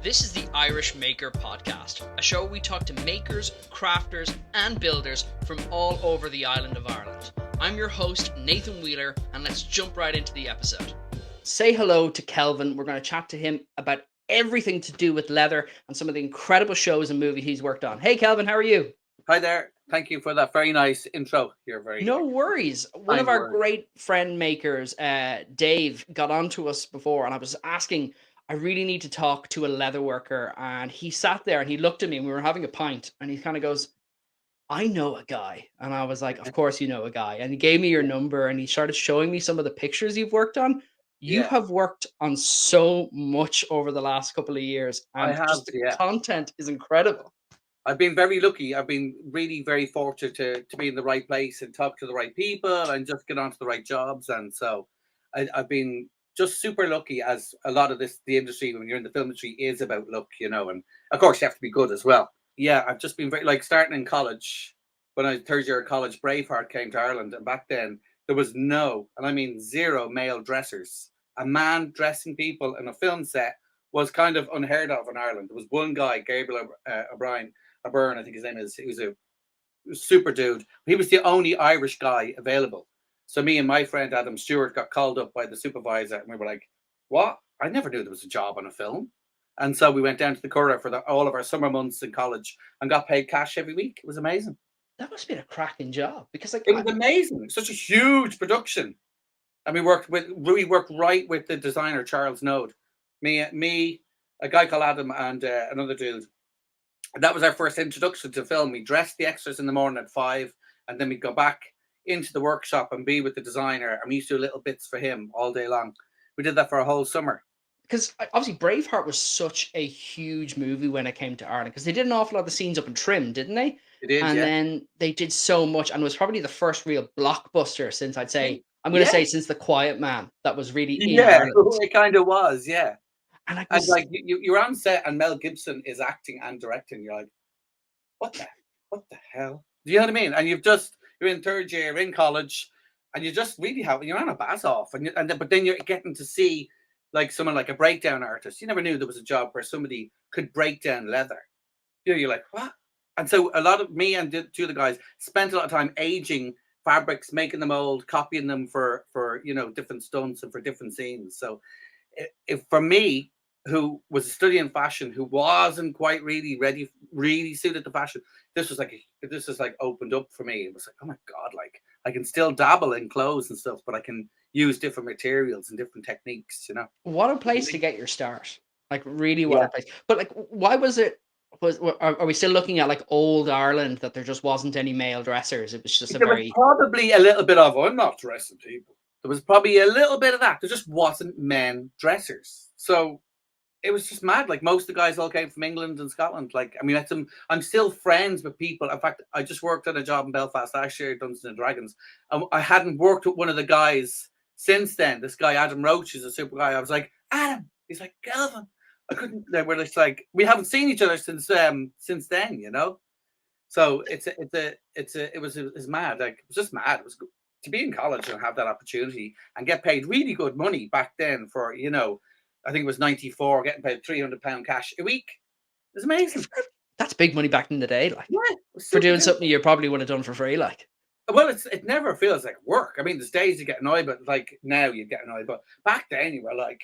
This is the Irish Maker Podcast, a show where we talk to makers, crafters, and builders from all over the island of Ireland. I'm your host, Nathan Wheeler, and let's jump right into the episode. Say hello to Kelvin. We're going to chat to him about everything to do with leather and some of the incredible shows and movies he's worked on. Hey, Kelvin, how are you? Hi there. Thank you for that very nice intro. You're very No worries. One of kind our word. great friend makers, Dave, got on to us before, and I was asking, I really need to talk to a leather worker. And he sat there and he looked at me, and we were having a pint, and he kind of goes, I know a guy. And I was like, of course you know a guy. And he gave me your number and he started showing me some of the pictures you've worked on. You Yeah, have worked on so much over the last couple of years, I and have. just the Yeah, content is incredible. I've been very lucky. I've been really very fortunate to be in the right place and talk to the right people and just get onto the right jobs. And so I've been just super lucky, as a lot of the industry, when you're in the film industry, is about luck, and of course you have to be good as well. Yeah, I've just been very, like, starting in college. When I was third year of college, Braveheart came to Ireland, and back then there was no, and I mean zero, male dressers. A man dressing people in a film set was kind of unheard of in Ireland. There was one guy, Gabriel O'Brien, I think his name is. He was a super dude. He was the only Irish guy available. So me and my friend Adam Stewart got called up by the supervisor, and we were like, "What? I never knew there was a job on a film." And so we went down to the Curragh for all of our summer months in college and got paid cash every week. It was amazing. That must have been a cracking job because, like, It was amazing. Such a huge production, and we worked right with the designer Charles Node. Me, a guy called Adam, and another dude. And that was our first introduction to film. We dressed the extras in the morning at 5, and then we'd go back into the workshop and be with the designer. And we used to do little bits for him all day long. We did that for a whole summer. because obviously Braveheart was such a huge movie when it came to Ireland, because they did an awful lot of the scenes up in Trim, didn't they? It did, And yeah. then they did so much, and it was probably the first real blockbuster since, I'd say, I'm going to Yeah, say, since The Quiet Man, that was really in yeah, Ireland. it kind of was, yeah. And like And was like you're on set, and Mel Gibson is acting and directing. You're like, what the, what the hell? Do you know what I mean? And you're in third year in college, and you just really you're on a buzz off, but then you're getting to see, like, someone like a breakdown artist. You never knew there was a job where somebody could break down leather. You're like, what? And so a lot of me and two of the guys spent a lot of time aging fabrics, making them old, copying them for different stunts and for different scenes. So if for me, who was studying fashion, who wasn't quite really ready, really suited to fashion, this was like opened up for me. It was like, oh my god, like, I can still dabble in clothes and stuff, but I can use different materials and different techniques. what a place to get your start. Like, really, what Yeah. a place. But like, why was it? Are we still looking at like old Ireland, that there just wasn't any male dressers? It was just a There was very probably a little bit of, I'm not dressing people. There was probably a little bit of that. There just wasn't men dressers. So it was just mad. Like, most of the guys all came from England and Scotland. Like, I mean, I'm still friends with people. In fact, I just worked on a job in Belfast last year, Dungeons and Dragons. I hadn't worked with one of the guys since then. This guy, Adam Roach, is a super guy. I was like, Adam. He's like, Kelvin. I couldn't. We're just like, we haven't seen each other since then. So it was mad. Like, it was just mad. It was good to be in college and have that opportunity and get paid really good money back then for, I think it was 94, getting paid £300 cash a week. It was amazing. that's big money back in the day, like, Yeah, it was for super doing good. something you probably would have done for free, like. Well, it never feels like work. I mean, there's days you get annoyed, but like now you get annoyed. But back then you were like,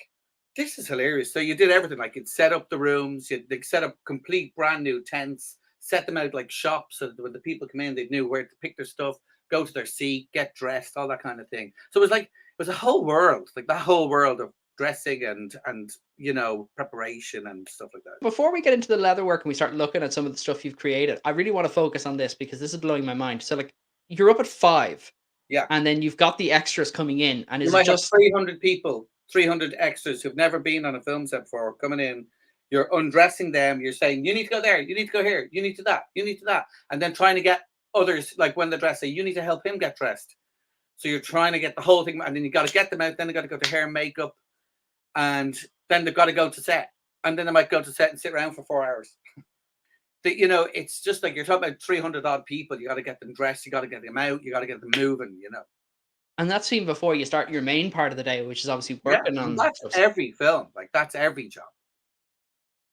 this is hilarious. So you did everything. Like, you'd set up the rooms, you'd like set up complete brand new tents, set them out like shops, so that when the people come in, they knew where to pick their stuff, go to their seat, get dressed, all that kind of thing. So it was a whole world, like that whole world of dressing and preparation and stuff like that. Before we get into the leather work and we start looking at some of the stuff you've created, I really want to focus on this because this is blowing my mind. So, like, you're up at 5, Yeah. and then you've got the extras coming in, and You is it might have just 300 people, 300 extras who've never been on a film set before coming in. You're undressing them. You're saying, you need to go there. You need to go here. You need to that. You need to that. And then trying to get others, like when they're dressing, you need to help him get dressed. So you're trying to get the whole thing. And then you got to get them out. Then they got to go to hair and makeup. And then they've got to go to set. And then they might go to set and sit around for 4 hours. It's just like, you're talking about 300 odd people. You got to get them dressed. You got to get them out. You got to get them moving. and that's even before you start your main part of the day, which is obviously Yeah. working And on that's stuff. every film. Like, that's every job.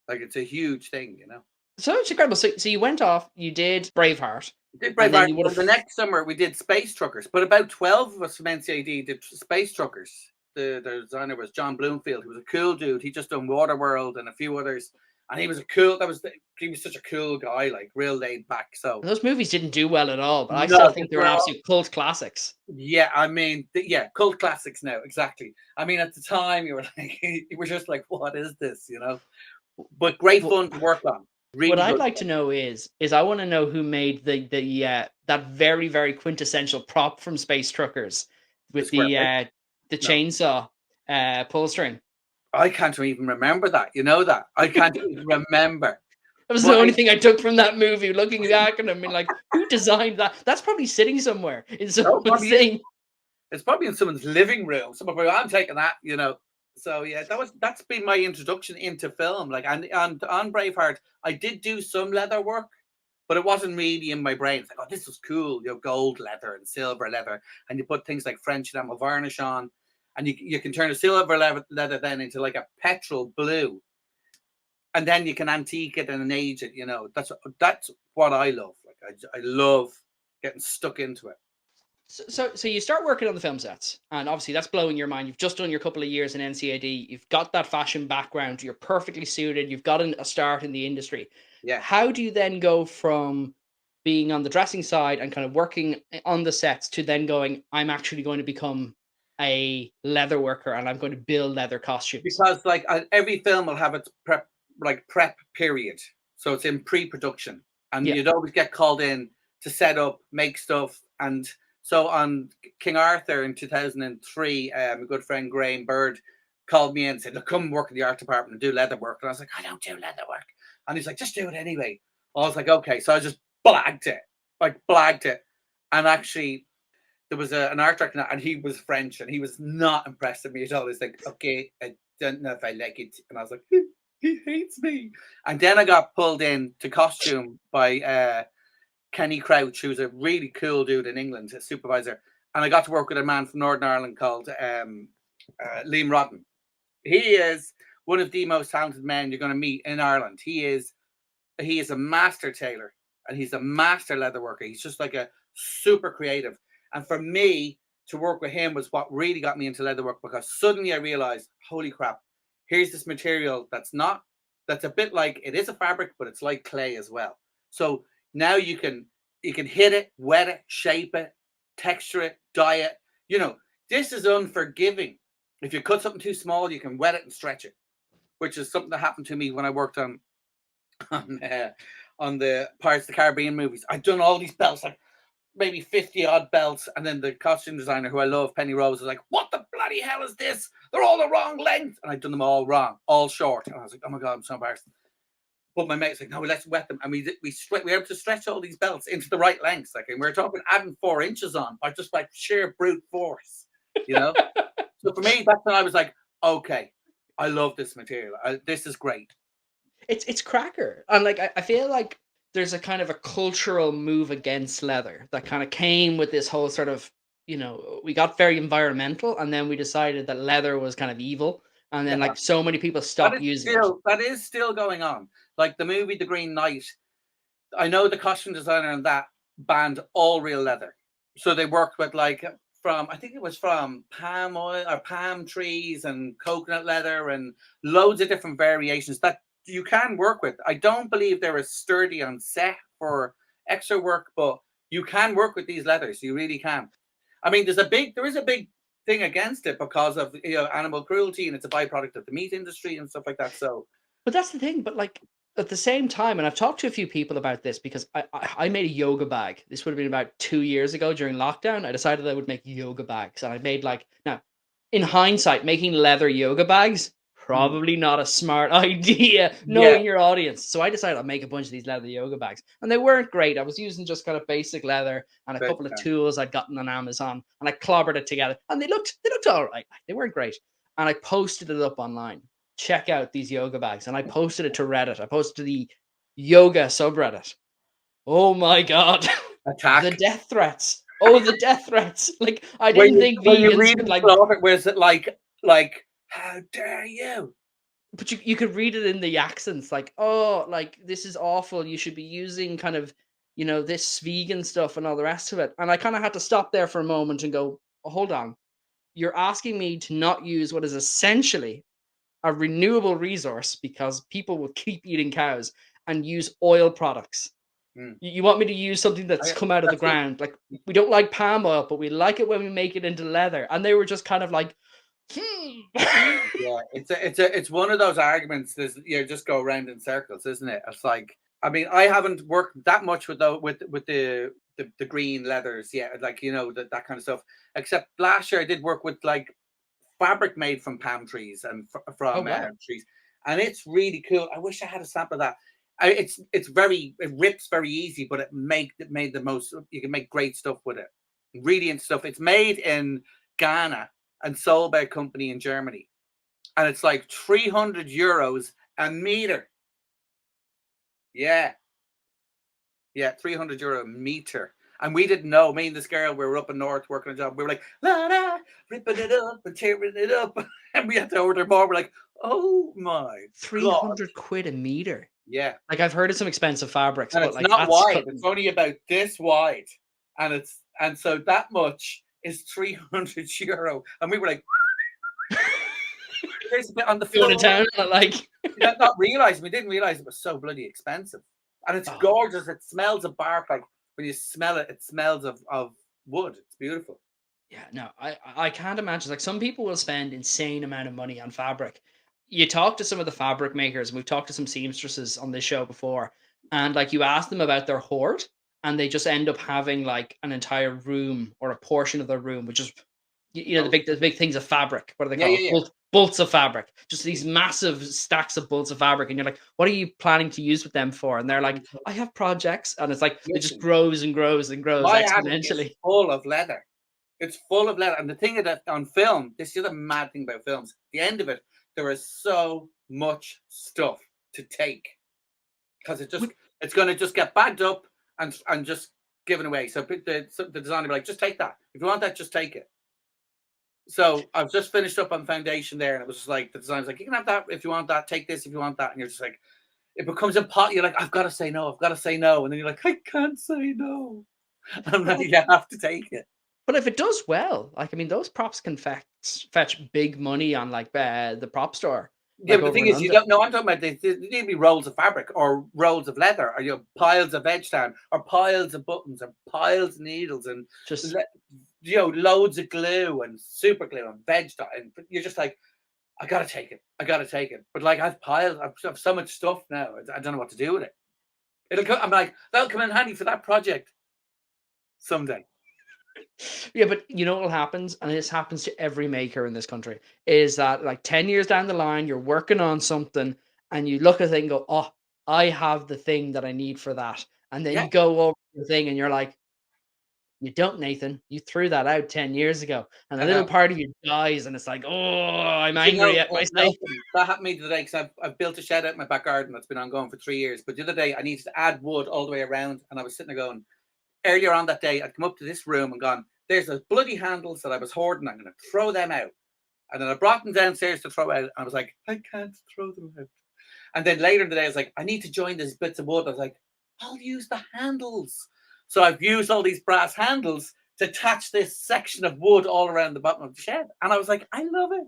Like, it's a huge thing, you know. So it's incredible. So you went off, you did Braveheart. We did And then Braveheart, you would and the have. next summer we did SpaceTruckers, but about 12 of us from NCAD did SpaceTruckers. The designer was John Bloomfield, who was a cool dude. He just done Waterworld and a few others, and he was he was such a cool guy, like real laid back. So Those movies didn't do well at all, but I no, still they think they're were absolute cult classics. yeah, I mean, yeah, cult classics now, exactly. I mean, at the time, you were like, you were just like, what is this, you know? But great What, fun to work on. what Really I'd good like to fun. know is I want to know who made the that very very quintessential prop from Space Truckers The with square peg. the No, chainsaw pull string. I can't even remember that. You know that I can't even remember. That was the But only thing I took from that movie. Looking back and I mean, like, who designed that? That's probably sitting somewhere in oh, someone's probably is. thing. It's probably in someone's living room. Someone probably, I'm taking that, you know. So yeah, that's been my introduction into film. Like, and on Braveheart, I did do some leather work, but it wasn't really in my brain. It's like, oh, this was cool, you know, gold leather and silver leather, and you put things like French enamel varnish on, and you can turn a silver leather then into like a petrol blue, and then you can antique it and age it. You know, that's what I love. Like, I love getting stuck into it. So you start working on the film sets, and obviously that's blowing your mind. You've just done your couple of years in NCAD. You've got that fashion background. You're perfectly suited. You've got a start in the industry. Yeah. How do you then go from being on the dressing side and kind of working on the sets to then going, I'm actually going to become a leather worker and I'm going to build leather costumes? Because like every film will have its prep period, so it's in pre-production, and Yeah. you'd always get called in to set up, make stuff. And so on King Arthur in 2003, a good friend Graham Bird called me in and said, look, come work in the art department and do leather work. And I was like, I don't do leather work. And he's like, just do it anyway. I was like, okay. So I just blagged it, and actually there was an art director, and he was French, and he was not impressed with me at all. He's like, okay, I don't know if I like it. And I was like, he hates me. And then I got pulled in to costume by Kenny Crouch, who's a really cool dude in England, a supervisor. And I got to work with a man from Northern Ireland called Liam Rodden. He is one of the most talented men you're going to meet in Ireland. He is a master tailor, and he's a master leather worker. He's just like a super creative. And for me to work with him was what really got me into leatherwork, because suddenly I realized, holy crap, here's this material that's a bit like, it is a fabric, but it's like clay as well. So now you can hit it, wet it, shape it, texture it, dye it. You know, this is unforgiving. If you cut something too small, you can wet it and stretch it, which is something that happened to me when I worked on the Pirates of the Caribbean movies. I'd done all these belts, like maybe 50 odd belts, and then the costume designer, who I love, Penny Rose, was like, what the bloody hell is this? They're all the wrong length. And I'd done them all wrong, all short. And I was like, oh my God, I'm so embarrassed. But my mate's like, no, let's wet them. And we were able to stretch all these belts into the right lengths. Like, and we were talking adding 4 inches on by just like sheer brute force, you know? So for me, that's when I was like, okay, I love this material. This is great. It's cracker. And like I feel like there's a kind of a cultural move against leather that kind of came with this whole sort of, we got very environmental, and then we decided that leather was kind of evil, and then Yeah. like so many people stopped using it. That is still going on. Like the movie The Green Knight, I know the costume designer in that banned all real leather. So they worked with I think it was from palm oil or palm trees and coconut leather and loads of different variations that you can work with. I don't believe they're as sturdy on set for extra work, but you can work with these leathers. You really can. I mean, there is a big thing against it because of animal cruelty, and it's a byproduct of the meat industry and stuff like that. So, but that's the thing. But like at the same time, and I've talked to a few people about this, because I made a yoga bag. This would have been about 2 years ago during lockdown. I decided I would make yoga bags, and I made now, in hindsight, making leather yoga bags, probably not a smart idea, knowing your audience. So I decided I'd make a bunch of these leather yoga bags, and they weren't great. I was using just kind of basic leather and a couple of tools I'd gotten on Amazon, and I clobbered it together, and they looked all right. They weren't great, and I posted it up online. Check out these yoga bags, and I posted it to Reddit. I posted to the yoga subreddit. Oh my God, attack. the death threats. Oh, the death threats. Like, I didn't think vegans could like. Was it like, how dare you? but you could read it in the accents, like, oh, like this is awful. You should be using kind of, this vegan stuff and all the rest of it. And I kind of had to stop there for a moment and go, oh, hold on. You're asking me to not use what is essentially a renewable resource because people will keep eating cows and use oil products. Mm. You want me to use something that's come out of the That's it. ground? Like, we don't like palm oil, but we like it when we make it into leather. And they were just kind of like, Yeah, it's one of those arguments that just go around in circles, isn't it? It's like, I mean, I haven't worked that much with the green leathers yet, like that kind of stuff. Except last year I did work with like fabric made from palm trees and oh from wow, trees, and it's really cool. I wish I had a sample of that. It rips very easy, but it made the most. You can make great stuff with it, ingredient stuff. It's made in Ghana and sold by a company in Germany, and it's like €300 a meter. Yeah, yeah, €300 a meter. And we didn't know. Me and this girl, we were up in North working a job. We were like, la, la, ripping it up and tearing it up. And we had to order more. We're like, oh my three God. hundred quid a meter. Yeah. Like, I've heard of some expensive fabrics, And but it's like not that's wide. It's only about this wide. And so that much is €300. And we were like, there's a bit on the going floor. to town. Like, Not realizing, we didn't realize it was so bloody expensive. And it's oh, gorgeous. It smells of bark. Like when you smell it, it smells of wood. It's beautiful. yeah, no, I can't imagine. Like, some people will spend insane amount of money on fabric. You talk to some of the fabric makers, and we've talked to some seamstresses on this show before, and like you ask them about their hoard, and they just end up having like an entire room or a portion of their room, which is the Oh, big things of fabric. What do they yeah, call yeah, it? yeah. Bolts of fabric. Just these massive stacks of bolts of fabric, and you're like, what are you planning to use with them for? And they're like, I have projects, and it's like it just Listen, grows and grows and grows my attic is exponentially. full of leather. It's full of leather. And the thing of that on film, this is the mad thing about films. The end of it, there is so much stuff to take because it's going to just get bagged up and just given away. So the designer will be like, just take that. If you want that, just take it. So I've just finished up on foundation there, and it was just like the designer's like, you can have that if you want that. Take this if you want that, and you're just like, it becomes a pot. You're like, I've got to say no. I've got to say no, and then you're like, I can't say no. And then you have to take it. But if it does well, like, I mean, those props can fetch big money on like the prop store, Yeah, like but the over thing in is, you London. don't know. I'm talking about there need to be rolls of fabric or rolls of leather, or piles of Veg Tan, or piles of buttons, or piles of needles, and Just loads of glue and super glue and Veg Tan. And you're just like, I gotta take it. I gotta take it. But like, I've so much stuff now. I don't know what to do with it. I'm like, that'll come in handy for that project someday. yeah, but you know what happens, and this happens to every maker in this country, is that like 10 years down the line, you're working on something, and you look at it and go, "Oh, I have the thing that I need for that," and then Yeah, you go over the thing, and you're like, "You don't, Nathan. You threw that out 10 years ago," and a I little know. part of you dies, and it's like, "Oh, I'm Do you angry know, at myself." Nathan, that happened to me today because I've built a shed out in my back garden that's been ongoing for 3 years. But the other day, I needed to add wood all the way around, and I was sitting there going, earlier on that day, I'd come up to this room and gone, there's those bloody handles that I was hoarding. I'm going to throw them out. And then I brought them downstairs to throw out. And I was like, I can't throw them out. And then later in the day, I was like, I need to join these bits of wood. I was like, I'll use the handles. So I've used all these brass handles to attach this section of wood all around the bottom of the shed. And I was like, I love it.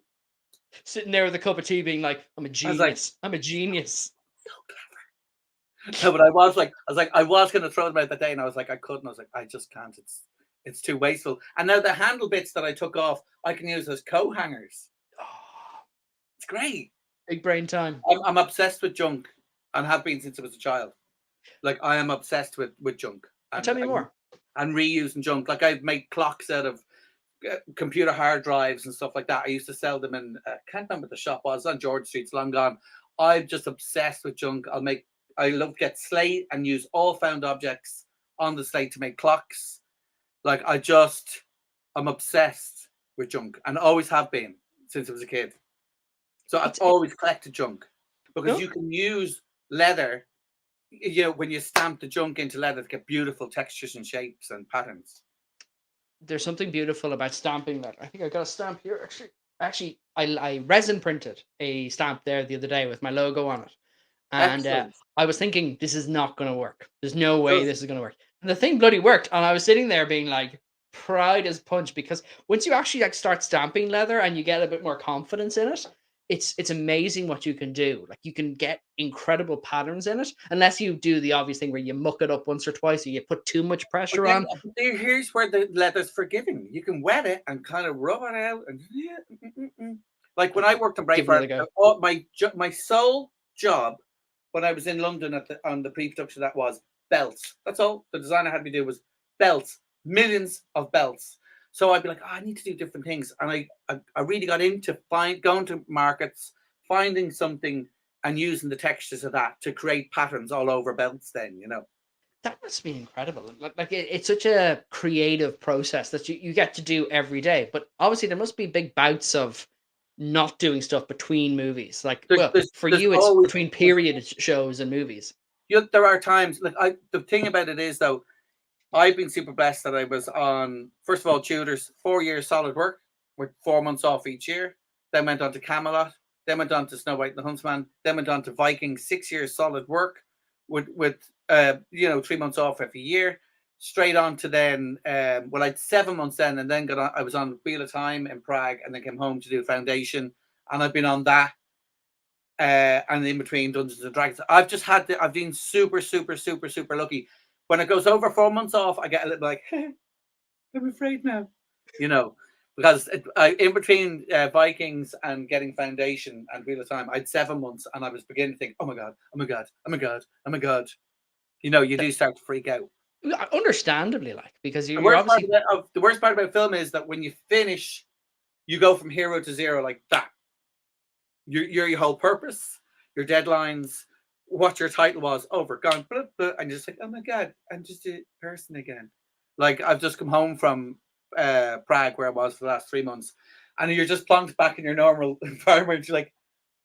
Sitting there with a cup of tea, being like, "I'm a I was like, genius. I'm a genius." so clever. No, but I was going to throw them out that day, and I was like, I couldn't. I was like, I just can't. It's too wasteful. And now the handle bits that I took off, I can use as coat hangers. Oh, It's great. big brain time. I'm obsessed with junk, and have been since I was a child. Like, I am obsessed with junk Tell me more. and reusing junk. Like, I've made clocks out of computer hard drives and stuff like that. I used to sell them in I can't remember what the shop was on George Street. It's long gone. I'm just obsessed with junk. I love to get slate and use all found objects on the slate to make clocks. Like, I'm obsessed with junk and always have been since I was a kid. So I've It's always collected junk because no, you can use leather, when you stamp the junk into leather to get beautiful textures and shapes and patterns. there's something beautiful about stamping that. I think I got a stamp here actually. Actually, I resin printed a stamp there the other day with my logo on it. And Excellent. I was thinking, this is not going to work. There's no way Does this is going to work. And the thing bloody worked. And I was sitting there being like, pride as punch, because once you actually like start stamping leather and you get a bit more confidence in it, it's amazing what you can do. Like you can get incredible patterns in it, unless you do the obvious thing where you muck it up once or twice or you put too much But pressure then on. here's where the leather's forgiving. You can wet it and kind of rub it out, and like when I worked on Give it Braveheart, a go. my sole job when I was in London on the pre-production that was belts. That's all the designer had me do was belts, millions of belts. So I'd be like, oh, I need to do different things, and I really got into going to markets, finding something, and using the textures of that to create patterns all over belts. Then That must be incredible. Like it's such a creative process that you get to do every day. But obviously, there must be big bouts of not doing stuff between movies. Like, there's well, there's for there's you, it's always between period shows and movies. there are times like the thing about it is though I've been super blessed that I was on first of all Tudors 4 years solid work with 4 months off each year, then went on to Camelot, then went on to Snow White and the Huntsman, then went on to Vikings 6 years solid work with 3 months off every year, straight on to then I'd 7 months then and then got on I was on Wheel of Time in Prague and then came home to do Foundation and I've been on that and in between Dungeons and Dragons. I've been super, super, super, super lucky. When it goes over 4 months off, I get a little like, hey, I'm afraid now, because in between Vikings and getting Foundation and Wheel of Time, I had 7 months and I was beginning to think, oh my God, oh my God, oh my God, oh my God. You do start to freak out. Understandably, like because The you're worst part obviously the worst part about film is that when you finish, you go from hero to zero like that. You're your whole purpose, your deadlines, what your title was over, gone, blah, blah, and you're just like, oh my God, I'm just a person again. Like I've just come home from Prague where I was for the last 3 months, and you're just plonked back in your normal environment. You're like,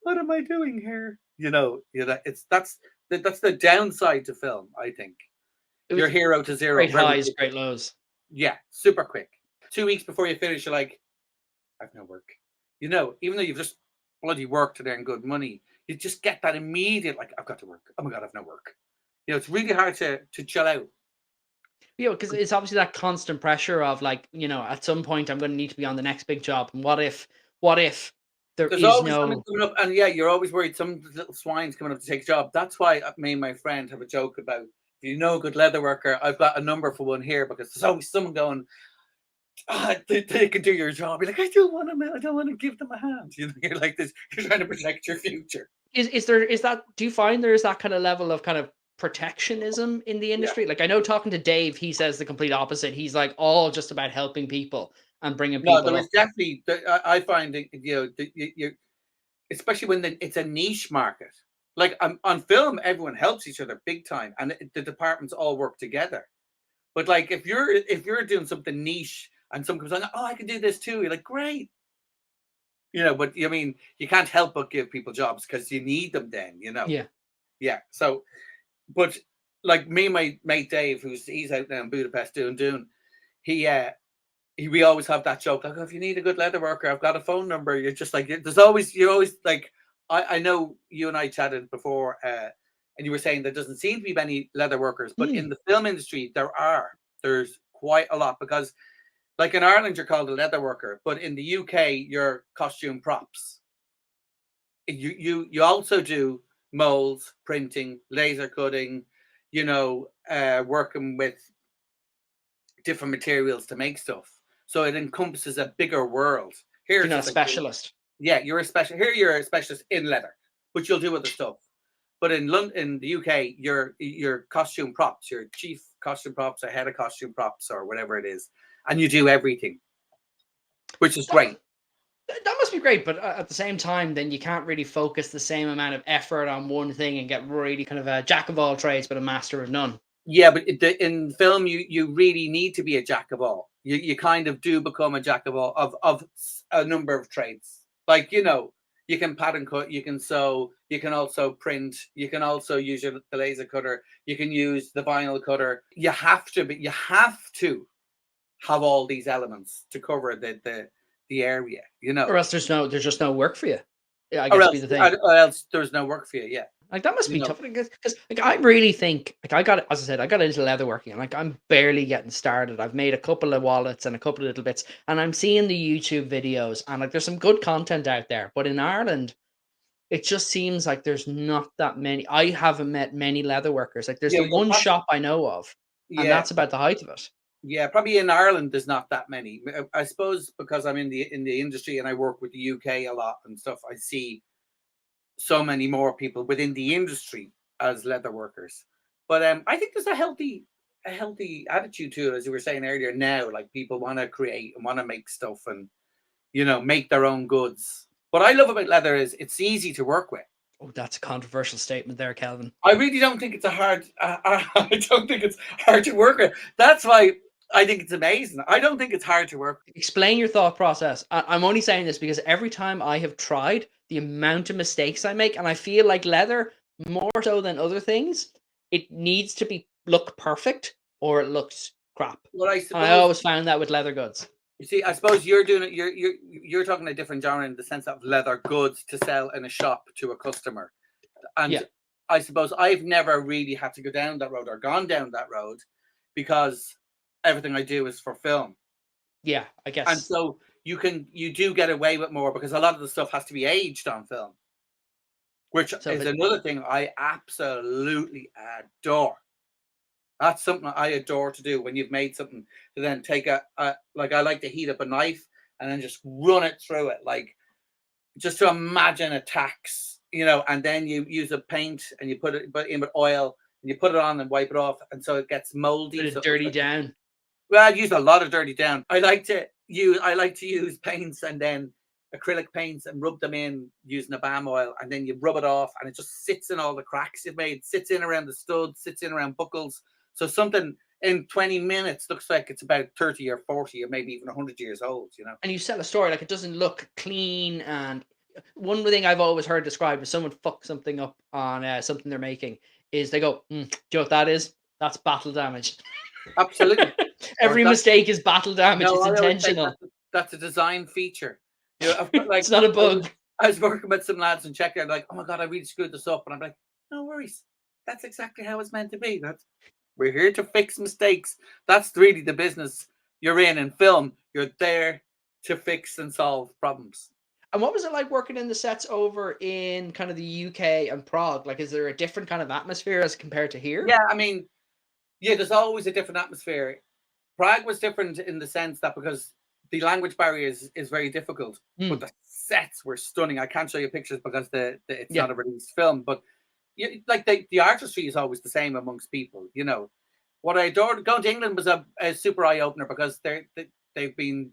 what am I doing here? That's the downside to film. I think it you're was hero to zero great very highs, quickly. great lows. Yeah, super quick. 2 weeks before you finish, you're like, I've no work. Even though you've just bloody worked to earn good money, you just get that immediate like, I've got to work. Oh my God, I've no work. It's really hard to chill out. Because it's obviously that constant pressure of like, at some point I'm going to need to be on the next big job, and what if there There's is always something no. coming up, and yeah, you're always worried some little swine's coming up to take a job. That's why me and my friend have a joke about if you know a good leather worker, I've got a number for one here because there's always someone going, they can do your job. You're like, I don't want to give them a hand. You're like this. You're trying to protect your future. Is that, do you find there is that kind of level of kind of protectionism in the Yeah. industry? Like I know talking to Dave, he says the complete opposite. He's like all just about helping people and bringing No, people there is up. definitely. I find it, you especially when it's a niche market. Like on film, everyone helps each other big time, and the departments all work together. But like if you're doing something niche and someone comes on, oh, I can do this too. You're like, great. But I mean, you can't help but give people jobs because you need them. Then. Yeah. Yeah. So, but like me and my mate Dave, he's out now in Budapest doing Dune. We always have that joke like, oh, if you need a good leather worker, I've got a phone number. You're just like, you're always like, I know you and I chatted before, and you were saying there doesn't seem to be many leather workers, but in the film industry there's quite a lot because like in Ireland you're called a leather worker, but in the UK you're costume props. You also do molds, printing, laser cutting, working with different materials to make stuff. So it encompasses a bigger world. Here You're it's not a just like, specialist. yeah, you're a specialist in leather, but you'll do other stuff. But in London, in the UK, you're costume props, you're chief costume props, or head of costume props, or whatever it is, and you do everything, which is great. That must be great, but at the same time, then you can't really focus the same amount of effort on one thing and get really kind of a jack of all trades, but a master of none. Yeah, but in film, you really need to be a jack of all. You kind of do become a jack of all of a number of trades. Like you can pattern cut, you can sew, you can also print, you can also use the laser cutter, you can use the vinyl cutter. You have to have all these elements to cover the the area, Or else there's just no work for you. Yeah, I or guess be else the thing. there's no work for you. Yeah, Like that must you be know. tough because like I really think like I got, as I said, I got into leatherworking and like I'm barely getting started. I've made a couple of wallets and a couple of little bits, and I'm seeing the YouTube videos and like there's some good content out there. But in Ireland, it just seems like there's not that many. I haven't met many leatherworkers. Like there's Yeah, the one shop I know of, and yeah, that's about the height of it. yeah. Probably in Ireland, there's not that many. I suppose because I'm in the industry and I work with the UK a lot and stuff. I see so many more people within the industry as leather workers. But I think there's a healthy attitude to it, as you were saying earlier. Now, like people want to create and want to make stuff and make their own goods. What I love about leather is it's easy to work with. Oh, that's a controversial statement there, Kelvin. I really don't think it's a hard. I don't think it's hard to work with. That's why I think it's amazing. I don't think it's hard to work. Explain your thought process. I'm only saying this because every time I have tried, the amount of mistakes I make, and I feel like leather, more so than other things, it needs to be look perfect or it looks crap. What I And I suppose always found that with leather goods. you see, I suppose you're doing it. You're talking a different genre in the sense of leather goods to sell in a shop to a customer. And Yeah, I suppose I've never really had to go down that road or gone down that road because everything I do is for film. yeah, I And guess. so you do get away with more because a lot of the stuff has to be aged on film, which So if is it, another thing I absolutely adore. That's something I adore to do when you've made something to then take like I like to heat up a knife and then just run it through it, like just to imagine attacks, and then you use a paint and you put it in with oil and you put it on and wipe it off, and so it gets moldy. bit So of it looks dirty like, down. well, I use a lot of dirty down. I like to use paints and then acrylic paints and rub them in using a balm oil, and then you rub it off, and it just sits in all the cracks you've made, sits in around the studs, sits in around buckles. So something in 20 minutes looks like it's about 30 or 40 or maybe even 100 years old. And you sell a story, like it doesn't look clean. And one thing I've always heard described if someone fucks something up on something they're making is they go, do you know what that is? That's battle damage. Absolutely. Or Every that mistake is battle damage. No, It's I always say intentional. that's a design feature. I've got It's like not a I was bug. I was working with some lads in Czech. They're like, "Oh my god, I really screwed this up," and I'm like, "No worries. That's exactly how it's meant to be. We're here to fix mistakes. That's really the business you're in film. You're there to fix and solve problems." And what was it like working in the sets over in kind of the UK and Prague? Like, is there a different kind of atmosphere as compared to here? Yeah, I mean, yeah, there's always a different atmosphere. Prague was different in the sense that because the language barrier is very difficult, but Mm, the sets were stunning. I can't show you pictures because it's yeah, not a released film, but like the artistry is always the same amongst people. What I adored going to England was a super eye opener because they've been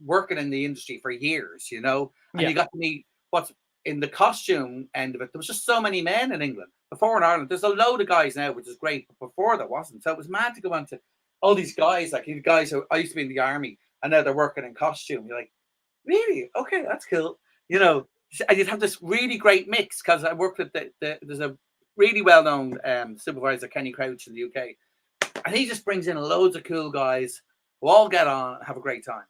working in the industry for years, and yeah. you got to meet what's in the costume end of it. There was just so many men in England before. In Ireland there's a load of guys now, which is great, but before there wasn't. So it was mad to go on to all these guys, like you guys who I used to be in the army and now they're working in costume. You're like, really? Okay, that's cool. And you'd have this really great mix because I worked with there's a really well known supervisor, Kenny Crouch, in the UK, and he just brings in loads of cool guys who all get on and have a great time.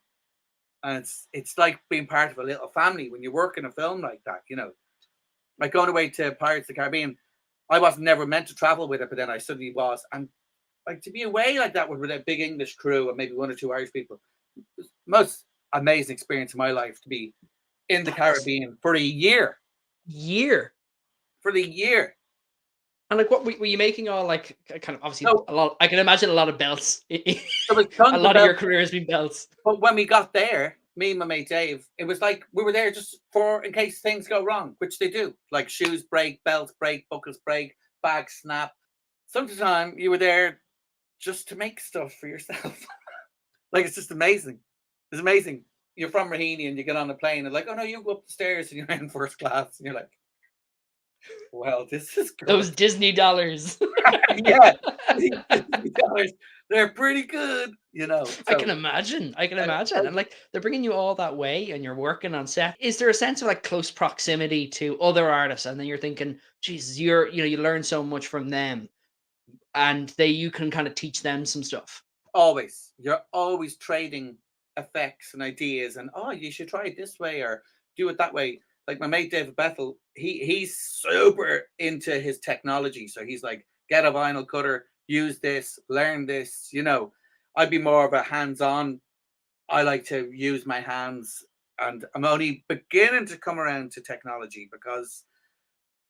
And it's like being part of a little family when you work in a film like that. Like going away to Pirates of the Caribbean, I wasn't never meant to travel with it, but then I suddenly was. And like to be away like that with a big English crew and maybe one or two Irish people, most amazing experience of my life to be in the That's Caribbean for a year. year. For the year. And like, what were you making? All like kind of obviously So a lot. I can imagine a lot of belts. there was A tons of lot of your belts, career has been belts. but when we got there, me and my mate Dave, it was like we were there just for in case things go wrong, which they do. Like shoes break, belts break, buckles break, bags snap. Sometimes you were there just to make stuff for yourself. Like it's just amazing. It's amazing. You're from Raheny and you get on a plane and like, oh no, you go up the stairs and you're in first class and you're like, well, this is good. Those Disney dollars. Yeah, $50, they're pretty good. I can So imagine. I can I, imagine. And like they're bringing you all that way and you're working on set. Is there a sense of like close proximity to other artists? And then you're thinking, Jesus, you learn so much from them and you can kind of teach them some stuff. you're always trading effects and ideas, and oh, you should try it this way or do it that way. Like my mate David Bethel, he's super into his technology, so he's like, get a vinyl cutter, use this, learn this. I'd be more of a hands-on. I like to use my hands, and I'm only beginning to come around to technology because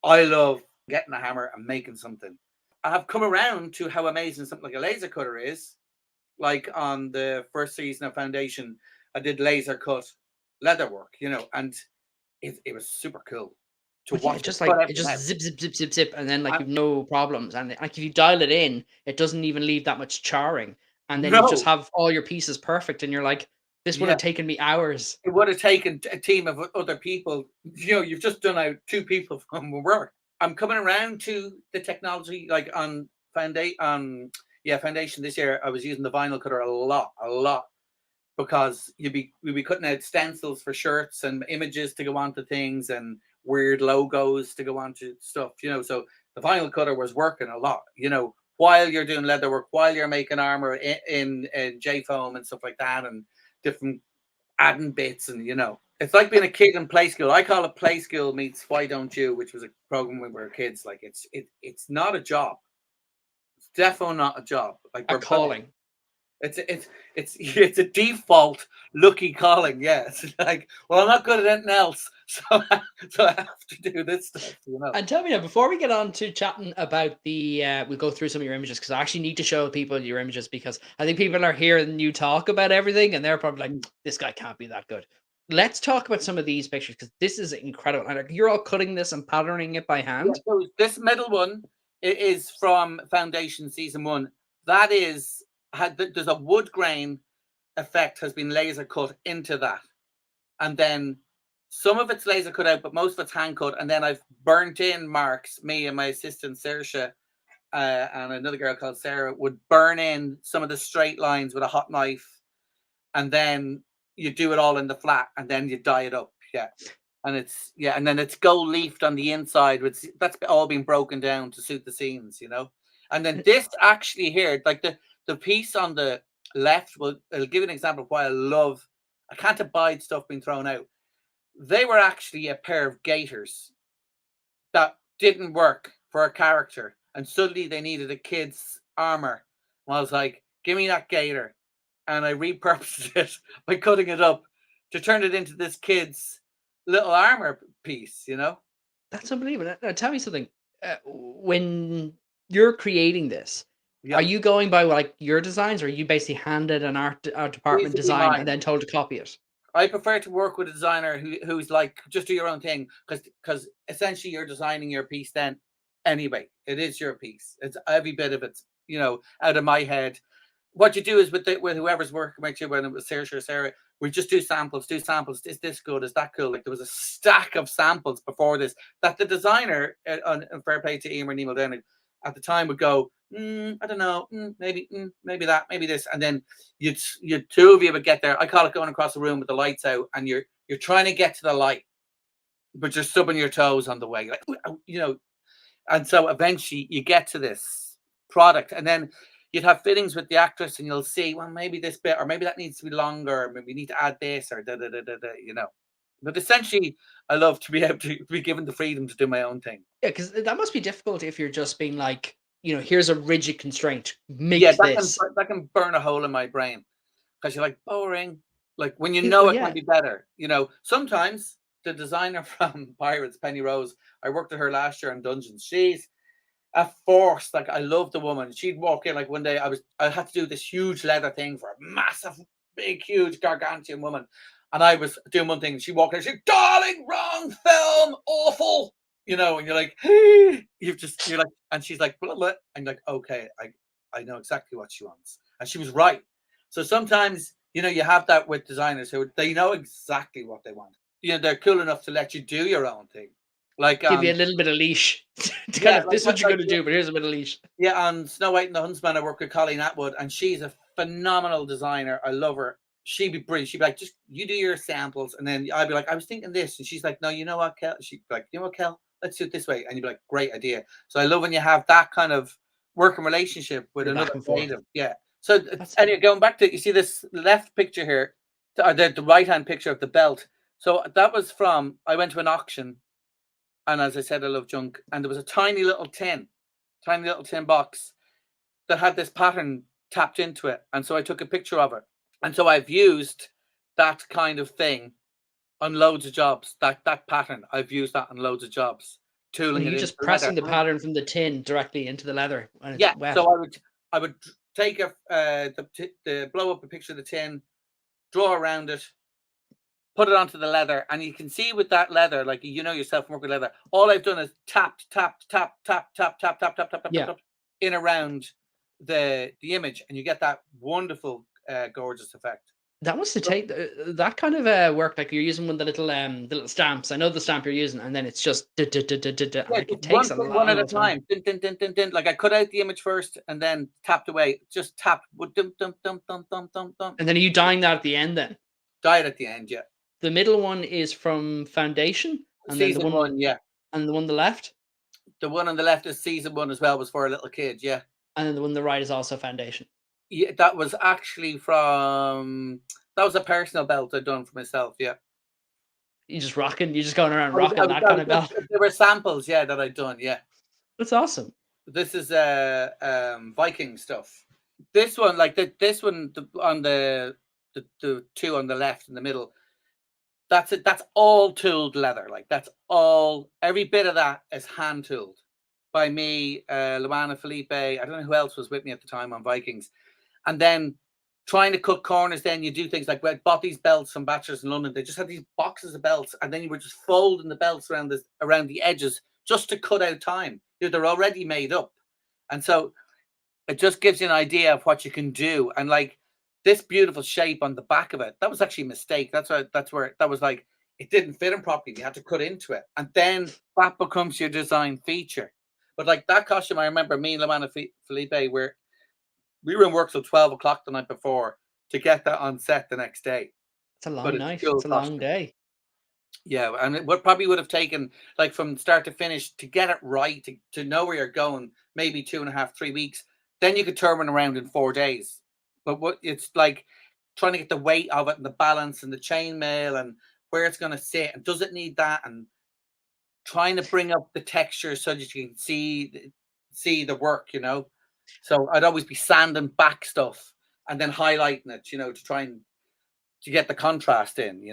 I love getting a hammer and making something. I have come around to how amazing something like a laser cutter is. Like on the first season of Foundation, I did laser cut leather work, and it was super cool to But yeah, watch it it just cut like it everything just out. zip zip zip zip zip, and then like And you've no problems, and like if you dial it in, it doesn't even leave that much charring, and then you just no, have all your pieces perfect, and you're like, this would yeah, have taken me hours. it would have taken a team of other people. You've just done out two people from work. I'm coming around to the technology, like on Foundation this year. I was using the vinyl cutter a lot, because we'd be cutting out stencils for shirts and images to go onto things and weird logos to go onto stuff. So the vinyl cutter was working a lot. While you're doing leather work, while you're making armor in J foam and stuff like that, and different adding bits, and it's like being a kid in play school. I call it play school meets Why Don't You, which was a program when we were kids. Like it's not a job. It's definitely not a job. Like A we're playing. calling. It's a default lucky calling. Yeah, it's like, well, I'm not good at anything else, so I have to do this stuff. And tell me now, before we get on to chatting about we'll go through some of your images because I actually need to show people your images because I think people are hearing you talk about everything and they're probably like, this guy can't be that good. Let's talk about some of these pictures because this is incredible. And like, you're all cutting this and patterning it by Yeah. hand. So this middle one is from Foundation season 1. That is there's a wood grain effect has been laser cut into that, and then some of it's laser cut out, but most of it's hand cut. And then I've burnt in marks. Me and my assistant Saoirse, and another girl called Sarah would burn in some of the straight lines with a hot knife, and then you do it all in the flat, and then you dye it up. Yeah, and then it's gold leafed on the inside. That's all been broken down to suit the scenes. And then this actually here, like the piece on the left, I'll give you an example of why I can't abide stuff being thrown out. They were actually a pair of gaiters that didn't work for a character, and suddenly they needed a kid's armor. And I was like, give me that gaiter. And I repurposed it by cutting it up to turn it into this kid's little armor piece. That's unbelievable. Now, tell me something. When you're creating this, are Yeah. you going by like your designs or are you basically handed an art department Basically design and mine. then told to copy it? I prefer to work with a designer who's like, just do your own thing, because essentially you're designing your piece then anyway. It is your piece. It's every bit of it's out of my head. What you do is with whoever's working with you, when it was Saoirse or Sarah, we just do samples. Is this good? Is that cool? Like there was a stack of samples before this that the designer, on fair play to Emer Nemo Denning, at the time would go, I don't know, maybe that, maybe this, and then you two of you would get there. I call it going across the room with the lights out, and you're trying to get to the light, but you're stubbing your toes on the way, like and so eventually you get to this product, and then you'd have fittings with the actress, and you'll see, well, maybe this bit, or maybe that needs to be longer, or maybe we need to add this, or da. But essentially, I love to be able to be given the freedom to do my own thing. Yeah, because that must be difficult if you're just being like, here's a rigid constraint. Yeah, Make this. that can burn a hole in my brain, because you're like, boring. Like when Well, it yeah. can be better. Sometimes the designer from Pirates, Penny Rose, I worked with her last year on Dungeons. She's a force. Like I love the woman. She'd walk in, like one day I had to do this huge leather thing for a massive, big, huge, gargantuan woman. And I was doing one thing. She walked in, she's like, darling, wrong film, awful. And you're like, hey, you're like, and she's like, blah, blah. And you're like, okay, I know exactly what she wants. And she was right. So sometimes, you have that with designers who they know exactly what they want. They're cool enough to let you do your own thing. Like Give you a little bit of leash to kind yeah, of, this is what you're going to do, but here's a bit of leash. Yeah, on Snow White and the Huntsman, I work with Colleen Atwood, and she's a phenomenal designer. I love her. She'd be brilliant. She'd be like, just you do your samples, and then I'd be like, I was thinking this, and she's like, no, you know what, Kel? She'd be like, you know what, Kel? Let's do it this way, and you'd be like, great idea. So I love when you have that kind of working relationship with You're another back and forth. creative. Yeah. So anyway, going back to, you see this left picture here. the right hand picture of the belt. So that was from, I went to an auction, and as I said, I love junk, and there was a tiny little tin box that had this pattern tapped into it, and so I took a picture of it, and so I've used that kind of thing on loads of jobs. That pattern, I've used that on loads of jobs, tooling it You into just leather. pressing the pattern from the tin directly into the leather when it's Yeah, wet. so I would take the blow up a picture of the tin, draw around it, put it onto the leather, and you can see with that leather, like yourself from work with leather, all I've done is tapped in around the image, and you get that wonderful gorgeous effect. That must have take that kind of work, like you're using one of the little stamps. I know the stamp you're using, and then it's just like it takes a One at a long time. time. Din, din, din, din, din. Like I cut out the image first and then tapped away. Just tapped. Dum, dum, dum, dum, dum, dum, dum. And then are you dyeing that at the end then? Died at the end, yeah. The middle one is from foundation, and then Season one, yeah. And the one on the left? The one on the left is season one as well, was for a little kid, yeah. And then the one on the right is also foundation. Yeah, that was actually that was a personal belt I'd done for myself, yeah. You're just going around rocking that kind of belt. There were samples, yeah, that I'd done, yeah. That's awesome. This is Viking stuff. This one, this one on the two on the left in the middle, that's it. That's all tooled leather. Like that's all, every bit of that is hand tooled by me, Luana, Felipe. I don't know who else was with me at the time on Vikings. And then trying to cut corners, then you do things like, I bought these belts from Bachelors in London. They just had these boxes of belts, and then you were just folding the belts around the edges just to cut out time. They're already made up. And so it just gives you an idea of what you can do. And like this beautiful shape on the back of it, that was actually a mistake. That's where that was like, it didn't fit him properly. You had to cut into it. And then that becomes your design feature. But like that costume, I remember me and Lamana Felipe, we were in work till 12 o'clock the night before to get that on set the next day. It's a long night. It's a long day. Yeah, and it probably would have taken, like, from start to finish to get it right, to know where you're going, maybe 2.5, 3 weeks. Then you could turn it around in 4 days. But what it's like trying to get the weight of it and the balance and the chainmail and where it's going to sit, and does it need that, and trying to bring up the texture so that you can see the work, So I'd always be sanding back stuff and then highlighting it, to try and to get the contrast in,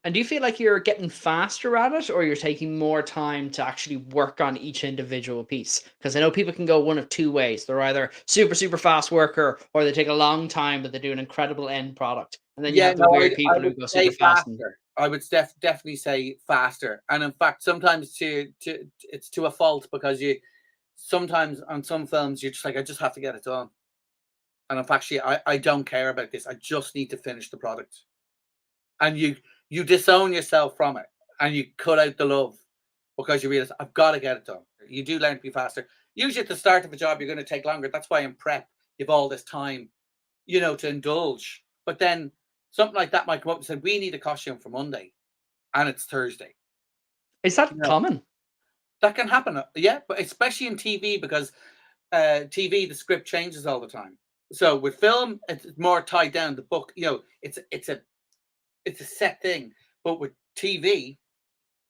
And do you feel like you're getting faster at it, or you're taking more time to actually work on each individual piece? Because I know people can go one of two ways. They're either super, super fast worker, or they take a long time, but they do an incredible end product. And then you have the weird people who go super fast. I would definitely say faster. And in fact, sometimes it's to a fault, because sometimes on some films, you're just like, I just have to get it done. And in fact, I don't care about this. I just need to finish the product. And you disown yourself from it, and you cut out the love because you realize, I've got to get it done. You do learn to be faster. Usually at the start of a job, you're going to take longer. That's why in prep, you have all this time, to indulge. But then something like that might come up and say, we need a costume for Monday, and it's Thursday. Is that common? That can happen. Yeah, but especially in TV, because TV, the script changes all the time. So with film, it's more tied down. The book, it's a set thing. But with TV,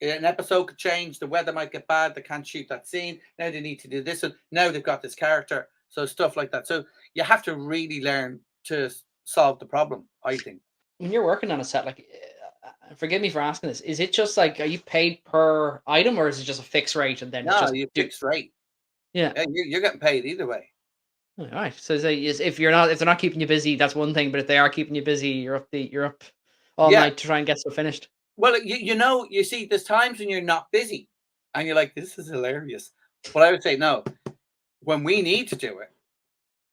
an episode could change. The weather might get bad. They can't shoot that scene. Now they need to do this. And now they've got this character. So stuff like that. So you have to really learn to solve the problem, I think. When you're working on a set, like, forgive me for asking this, is it just like, are you paid per item, or is it just a fixed rate? And then you fixed rate. Yeah, you're getting paid either way. All right. So if they're not keeping you busy, that's one thing. But if they are keeping you busy, you're up all night to try and get stuff finished. Well, you see, there's times when you're not busy, and you're like, this is hilarious. But I would say, no, when we need to do it,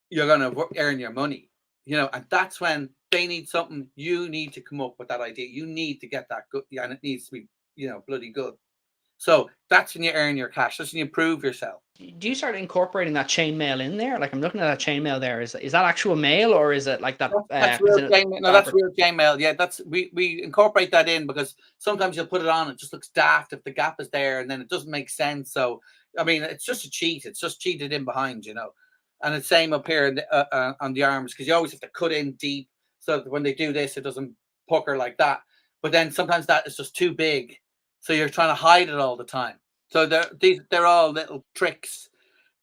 you're going to earn your money, and that's when they need something. You need to come up with that idea. You need to get that good, and it needs to be, bloody good. So that's when you earn your cash. That's when you prove yourself. Do you start incorporating that chainmail in there? Like, I'm looking at that chainmail there. Is that actual mail, or is it like that? That's real chainmail. No, that's real chainmail. Yeah, we incorporate that in, because sometimes you'll put it on, it just looks daft if the gap is there, and then it doesn't make sense. So, I mean, it's just a cheat. It's just cheated in behind, And it's same up here on the arms, because you always have to cut in deep, so that when they do this, it doesn't pucker like that. But then sometimes that is just too big, so you're trying to hide it all the time. So they're all little tricks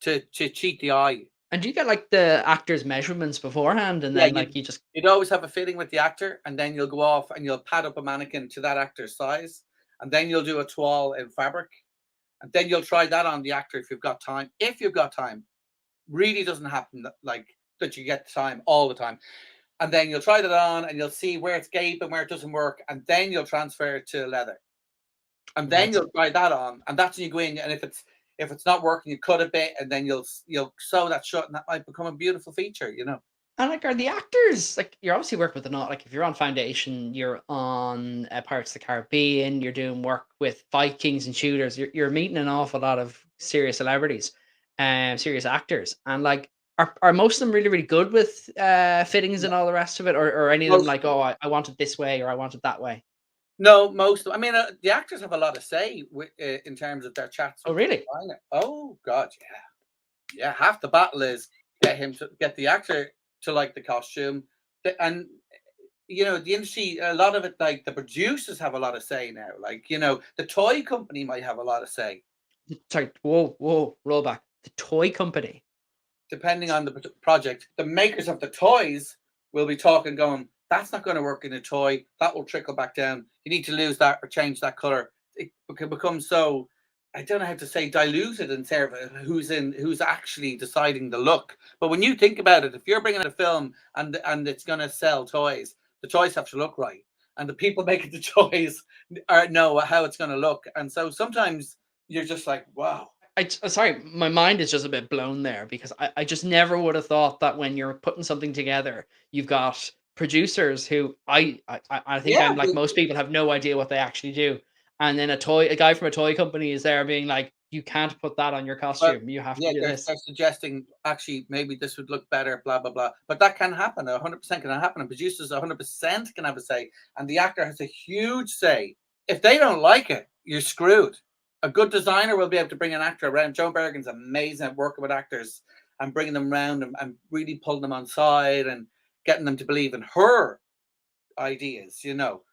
to cheat the eye. And do you get like the actors' measurements beforehand, and Yeah, then like you just you'd always have a fitting with the actor, and then you'll go off and you'll pad up a mannequin to that actor's size, and then you'll do a toile in fabric, and then you'll try that on the actor if you've got time. If you've got time, really doesn't happen like that you get time all the time. And then you'll try that on and you'll see where it's gaping, where it doesn't work, and then you'll transfer it to leather. And then right. you'll try that on, and that's when you go in. And if it's not working, you cut a bit, and then you'll sew that shut, and that might become a beautiful feature, you know. And like, are the actors like you're obviously working with the not like if you're on Foundation, you're on Pirates of the Caribbean, you're doing work with Vikings and shooters, you're meeting an awful lot of serious celebrities, serious actors, and like are most of them really really good with fittings and all the rest of it, or any of them Most like oh I want it this way or I want it that way? No, most. I mean, the actors have a lot of say in terms of their chats Oh with the really? designer. Oh God, yeah. Half the battle is get the actor to like the costume, and you know the industry. A lot of it, like the producers, have a lot of say now. Like you know, the toy company might have a lot of say, Sorry, whoa, roll back. The toy company. depending on the project. The makers of the toys will be talking, going, "That's not going to work in a toy. That will trickle back down. You need to lose that or change that color." It can become so, I don't know how to say, diluted in terms of who's actually deciding the look. But when you think about it, if you're bringing a film and it's going to sell toys, the toys have to look right, and the people making the toys know how it's going to look. And so sometimes you're just like, wow. Sorry, my mind is just a bit blown there because I just never would have thought that when you're putting something together, you've got producers who I think Yeah, I'm like most people have no idea what they actually do. And then a guy from a toy company is there being like, you can't put that on your well, costume. You have to yeah, do they're this. suggesting actually maybe this would look better, blah blah blah. But that can happen. 100% can happen, and producers 100% can have a say, and the actor has a huge say. If they don't like it, you're screwed. A good designer will be able to bring an actor around. Joan Bergen's amazing at working with actors and bringing them around and really pulling them on side and getting them to believe in her ideas, you know.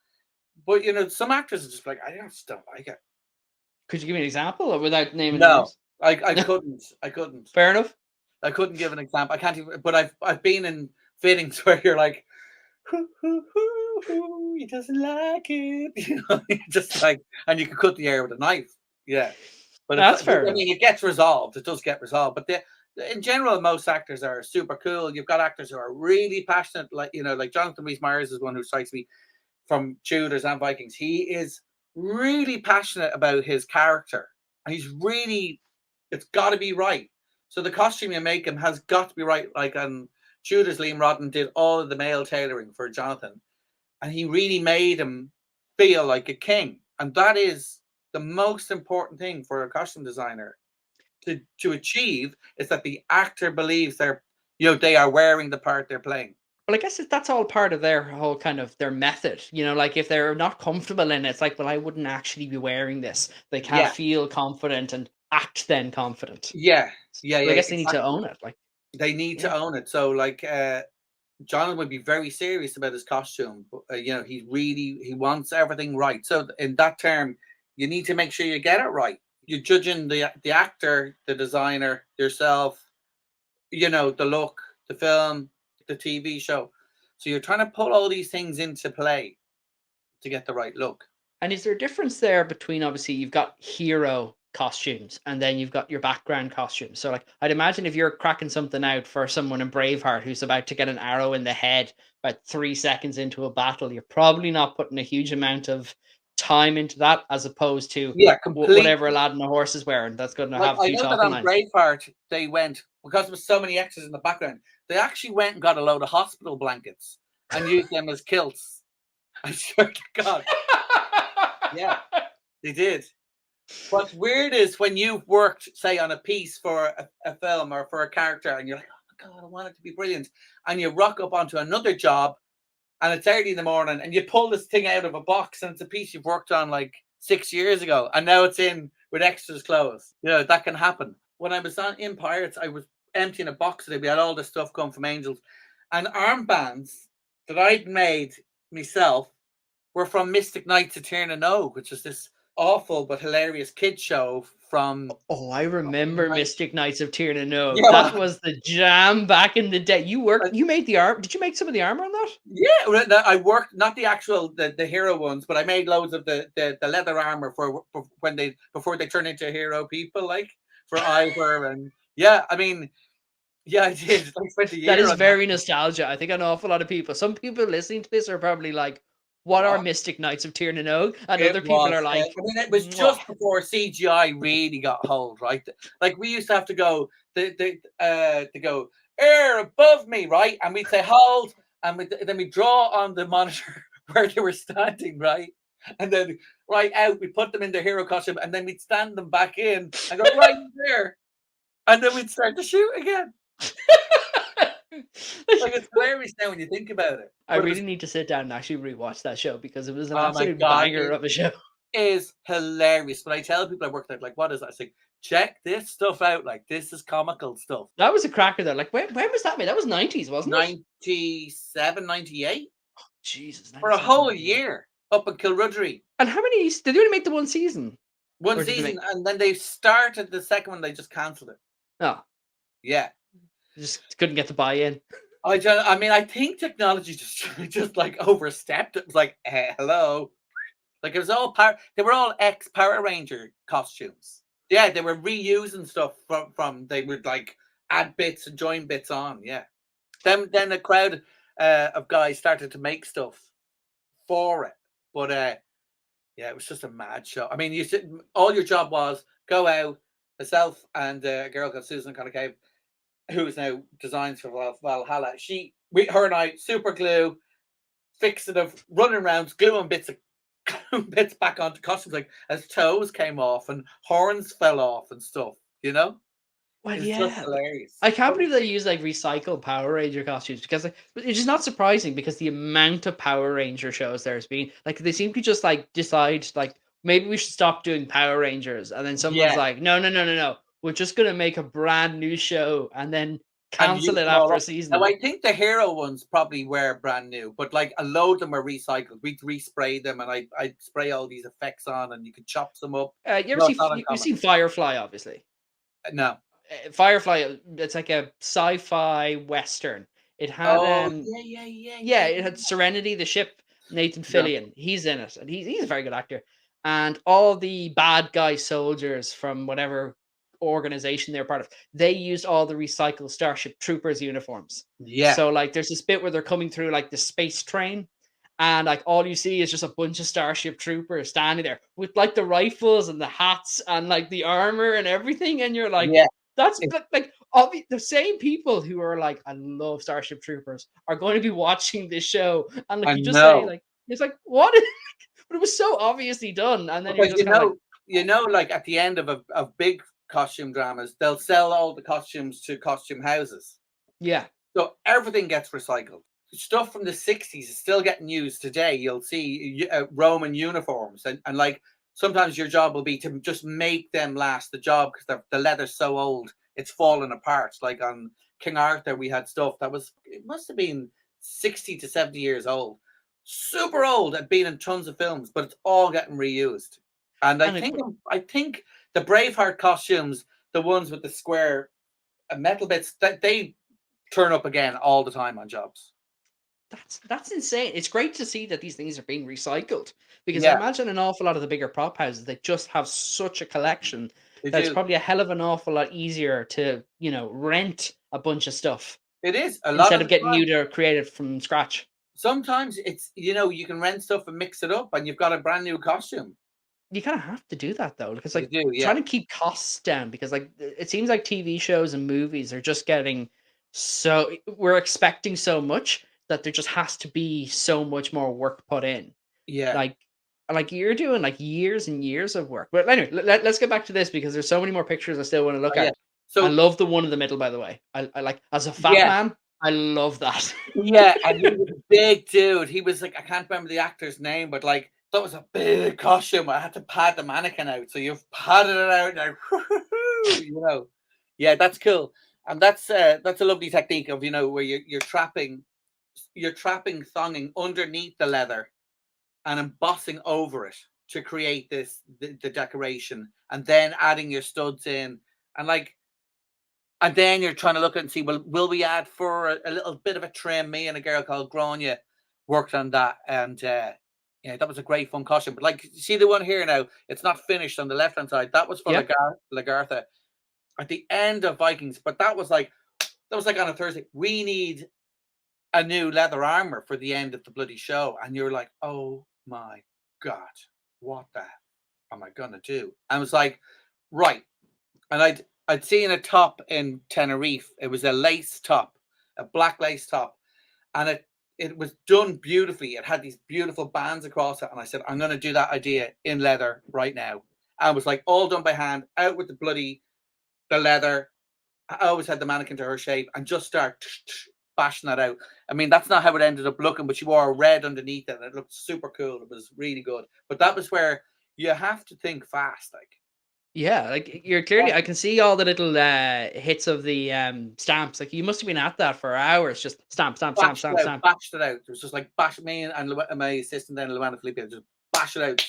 But you know, some actors are just like, I just don't like it. Could you give me an example or without naming No, names? I couldn't. I couldn't. Fair enough. I couldn't give an example. I can't even. But I've been in fittings where you're like, he doesn't like it. You know, you're just like, and you can cut the air with a knife. Yeah, but it's. That's fair I enough. mean, it gets resolved. It does get resolved. But in general, most actors are super cool. You've got actors who are really passionate, like you know, like Jonathan Rhys Myers is one who strikes me from Tudors and Vikings. He is really passionate about his character, and he's really. It's got to be right. So the costume you make him has got to be right. Like on Tudors, Liam Rodden did all of the male tailoring for Jonathan, and he really made him feel like a king. And that is the most important thing for a costume designer to achieve, is that the actor believes they are wearing the part they're playing. Well, I guess that's all part of their whole kind of their method. You know, like if they're not comfortable in it, it's like, well, I wouldn't actually be wearing this. They can't Yeah, feel confident and act then confident. yeah, yeah, So I yeah, guess they need to exactly. own it. Like, They need to yeah. own it. So like John would be very serious about his costume. You know, he wants everything right. So in that term, you need to make sure you get it right. You're judging the actor, the designer, yourself. You know, the look, the film, the TV show. So you're trying to put all these things into play to get the right look. And is there a difference there between obviously you've got hero costumes and then you've got your background costumes? So like I'd imagine if you're cracking something out for someone in Braveheart who's about to get an arrow in the head about 3 seconds into a battle, you're probably not putting a huge amount of time into that as opposed to Yeah, whatever a completely. lad on a horse is wearing that's going to Like have a I few know that talking on lines. Braveheart they went, because there was so many extras in the background. They actually went and got a load of hospital blankets and used them as kilts. I swear to God, yeah, they did. What's weird is when you've worked, say, on a piece for a film or for a character, and you're like, oh my God, I want it to be brilliant. And you rock up onto another job, and it's early in the morning, and you pull this thing out of a box, and it's a piece you've worked on like 6 years ago, and now it's in with extras clothes. You know, that can happen. When I was in Pirates, I was emptying a box today. We had all this stuff come from Angels, and armbands that I'd made myself were from Mystic Knights of Tirnanog, which is this awful but hilarious kid show from. Oh, I remember Mystic Knights of Tirnanog. Yeah, That well, was the jam back in the day. You made the arm. Did you make some of the armor on that? yeah. I worked not the actual the hero ones, but I made loads of the leather armor for when they before they turn into hero people, like for Ivor and yeah. I mean, yeah, I did. I spent a That year is on that. very nostalgia. I think an awful lot of people, some people listening to this are probably like, what are What? Mystic Knights of Tirnanog? And It other people was. are like, I mean, it was mwah. just before CGI really got hold, right? Like we used to have to go, to go air above me, right? And we'd say hold, and then we draw on the monitor where they were standing, right? And then right out, we put them in their hero costume, and then we'd stand them back in and go right there, and then we'd start to shoot again. Like it's hilarious now when you think about it. I But it was, really need to sit down and actually rewatch that show because it was an oh my absolute god, banger of a show. is hilarious. But I tell people I work there, like, what is that? I say, check this stuff out. Like, this is comical stuff. That was a cracker though. Like when was that made? That was 90s, wasn't it? 97, 98 Jesus, for a 97, whole 98. year up in Kilrudry. And how many did they only make the one season? One Or did they season, make and then they started the second one, they just cancelled it. Oh, Yeah. just couldn't get the buy-in. I mean, I think technology just like overstepped. It was like, hello. Like it was all they were all ex Power Ranger costumes. Yeah, they were reusing stuff from they would like add bits and join bits on. Yeah. Then a crowd of guys started to make stuff for it. But yeah, it was just a mad show. I mean, all your job was go out, myself and a girl called Susan Connacave, who is now designs for Valhalla. Her and I super glue, fixing of running around, gluing bits back onto costumes, like as toes came off and horns fell off and stuff. You know, Well, it's just yeah. hilarious. I can't believe they use like recycled Power Ranger costumes because like it's just not surprising because the amount of Power Ranger shows there's been like they seem to just like decide like maybe we should stop doing Power Rangers and then someone's Yeah, like no we're just gonna make a brand new show and then and cancel use it them all after a up. Now season. I think the hero ones probably were brand new, but like a load of them were recycled. We'd respray them, and I'd spray all these effects on, and you could chop them up. You ever No, see it's not you've uncommon. seen Firefly obviously. No. Firefly, it's like a sci-fi western. It had Oh yeah, yeah, yeah, yeah, yeah, it had Serenity, the ship, Nathan yeah. Fillion. He's in it, and he's a very good actor. And all the bad guy soldiers from whatever organization they're part of, they used all the recycled Starship Troopers uniforms. Yeah, So like, there's this bit where they're coming through like the space train, and like all you see is just a bunch of Starship Troopers standing there with like the rifles and the hats and like the armor and everything, and you're like, yeah. that's like the same people who are like, I love Starship Troopers are going to be watching this show, and like I you just say know like it's like what, but it was so obviously done, and then you're because just kind of like, like at the end of big costume dramas, they'll sell all the costumes to costume houses, yeah, so everything gets recycled. Stuff from the 60s is still getting used today. You'll see Roman uniforms, and like sometimes your job will be to just make them last the job because the leather's so old it's falling apart. Like on King Arthur, we had stuff that it must have been 60 to 70 years old, super old, and been in tons of films, but it's all getting reused. And and it, I think the Braveheart costumes, the ones with the square metal bits, that they turn up again all the time on jobs. that's insane. It's great to see that these things are being recycled because I Yeah, imagine an awful lot of the bigger prop houses they just have such a collection they that it's do. probably a hell of an awful lot easier to rent a bunch of stuff It is a lot instead of of the getting time. you to create it from scratch. Sometimes it's you can rent stuff and mix it up, and you've got a brand new costume. You kind of have to do that though, because You like do, yeah, trying to keep costs down because like it seems like TV shows and movies are just getting so we're expecting so much that there just has to be so much more work put in. yeah. Like you're doing like years and years of work. But anyway, let's get back to this because there's so many more pictures I still want to look Yeah. at. I So love the one in the middle, by the way. I like as a fat yeah, man, I love that. yeah, and he was a big dude. He was like I can't remember the actor's name, but like that was a big costume. I had to pad the mannequin out, so you've padded it out now. Yeah, that's cool, and that's a lovely technique of where you're trapping thonging underneath the leather, and embossing over it to create the decoration, and then adding your studs in, and like, and then you're trying to look at and see, well, will we add for a little bit of a trim? Me and a girl called Grania worked on that, and yeah, that was a great fun costume. But like, see the one here now, it's not finished on the left hand side. That was for Yep. Lagertha at the end of Vikings, but that was like on a Thursday. We need a new leather armor for the end of the bloody show, and you're like, oh my god, what the am I gonna do? I was like, right, and I'd seen a top in Tenerife. It was a lace top, a black lace top, and it was done beautifully. It had these beautiful bands across it, and I said, I'm gonna do that idea in leather right now. I was like, all done by hand, out with the leather. I always had the mannequin to her shape, and just start bashing that out. I mean, that's not how it ended up looking, but she wore red underneath it, and it looked super cool. It was really good. But that was where you have to think fast, like. Yeah, like you're clearly, I can see all the little hits of the stamps. Like you must have been at that for hours, just stamp, stamp, stamp, Bashed it stamp, out, stamp. bashed it out. It was just like bash me and my assistant then, Luana Felipe, just bash it out.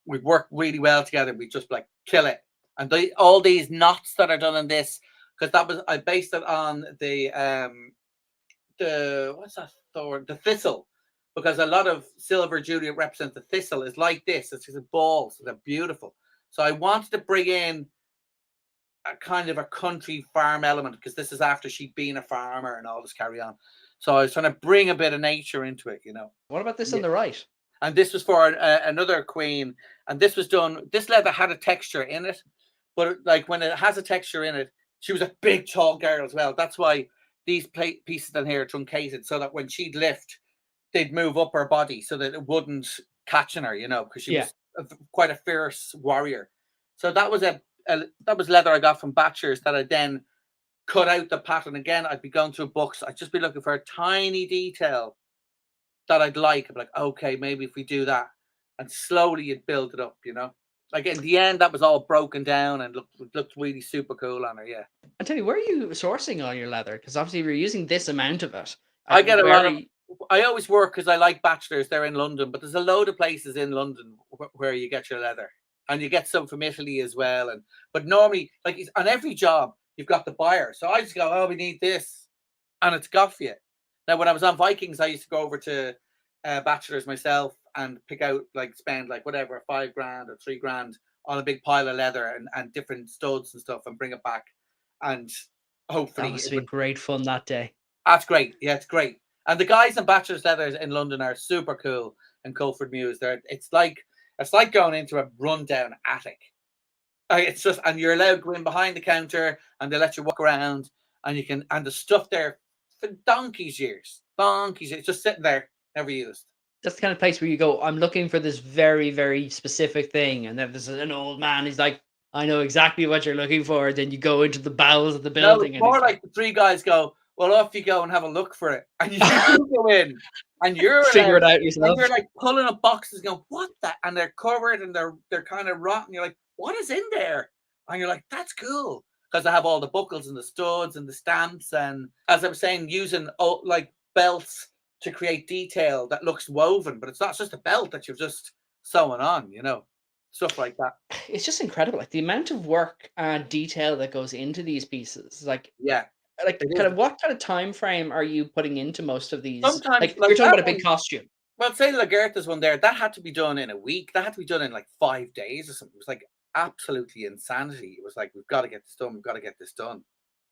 We worked really well together. We just like kill it. And all these knots that are done in this, because that was, I based it on the what's that thorn? The thistle. Because a lot of silver jewelry represents the thistle is like this. It's just a ball, so they're beautiful. So I wanted to bring in a kind of a country farm element, because this is after she'd been a farmer and all this carry on. So I was trying to bring a bit of nature into it, you know. What about this on Yeah. the right? And this was for another queen, and this was done. This leather had a texture in it, but like when it has a texture in it, she was a big tall girl as well. That's why these pieces in here are truncated, so that when she'd lift, they'd move up her body so that it wouldn't catch in her, you know, because she Yeah. was quite a fierce warrior. So that was that was leather I got from Bachelors that I then cut out the pattern again. I'd be going through books. I'd just be looking for a tiny detail that I'd like. I'm like, okay, maybe if we do that, and slowly you'd build it up, you know. Like in the end, that was all broken down and looked really super cool on her. Yeah, And tell me, where are you sourcing all your leather? Because obviously, if you're using this amount of it, I like get a where lot are of. you? I always work because I like Bachelors. They're in London, but there's a load of places in London where you get your leather, and you get some from Italy as well. And but normally, like on every job, you've got the buyer. So I just go, oh, we need this, and it's got for you. Now, when I was on Vikings, I used to go over to Bachelors myself and pick out, like, spend like whatever, $5 grand or $3 grand on a big pile of leather and different studs and stuff, and bring it back, and That hopefully must it have would. been great fun that day. That's great. Yeah, it's great. And the guys in Bachelor's Leathers in London are super cool. And Colford Mews, it's like going into a rundown attic. It's just, and you're allowed to go in behind the counter, and they let you walk around, and you can, and the stuff there for donkeys years, it's just sitting there, never used. That's the kind of place where you go, I'm looking for this very, very specific thing. And then there's an old man, he's like, I know exactly what you're looking for. Then you go into the bowels of the No, it's building and more he's like, like the three guys go, well, off you go and have a look for it, and you go in, and you're figure allowed, it out and yourself. you're like pulling up boxes, going, what that? And they're covered and they're kind of rotten. You're like, what is in there? And you're like, that's cool, because I have all the buckles and the studs and the stamps, and as I was saying, using like belts to create detail that looks woven, but it's not just a belt that you've just sewn on, you know, stuff like that. It's just incredible. Like the amount of work and detail that goes into these pieces. Yeah, Like it kind is. of what kind of time frame are you putting into most of these? Sometimes, Like if like you're talking that about a big one. costume. Well, say Lagertha's one there, that had to be done in a week. That had to be done in like 5 days or something. It was like absolutely insanity. It was like, we've got to get this done. We've got to get this done.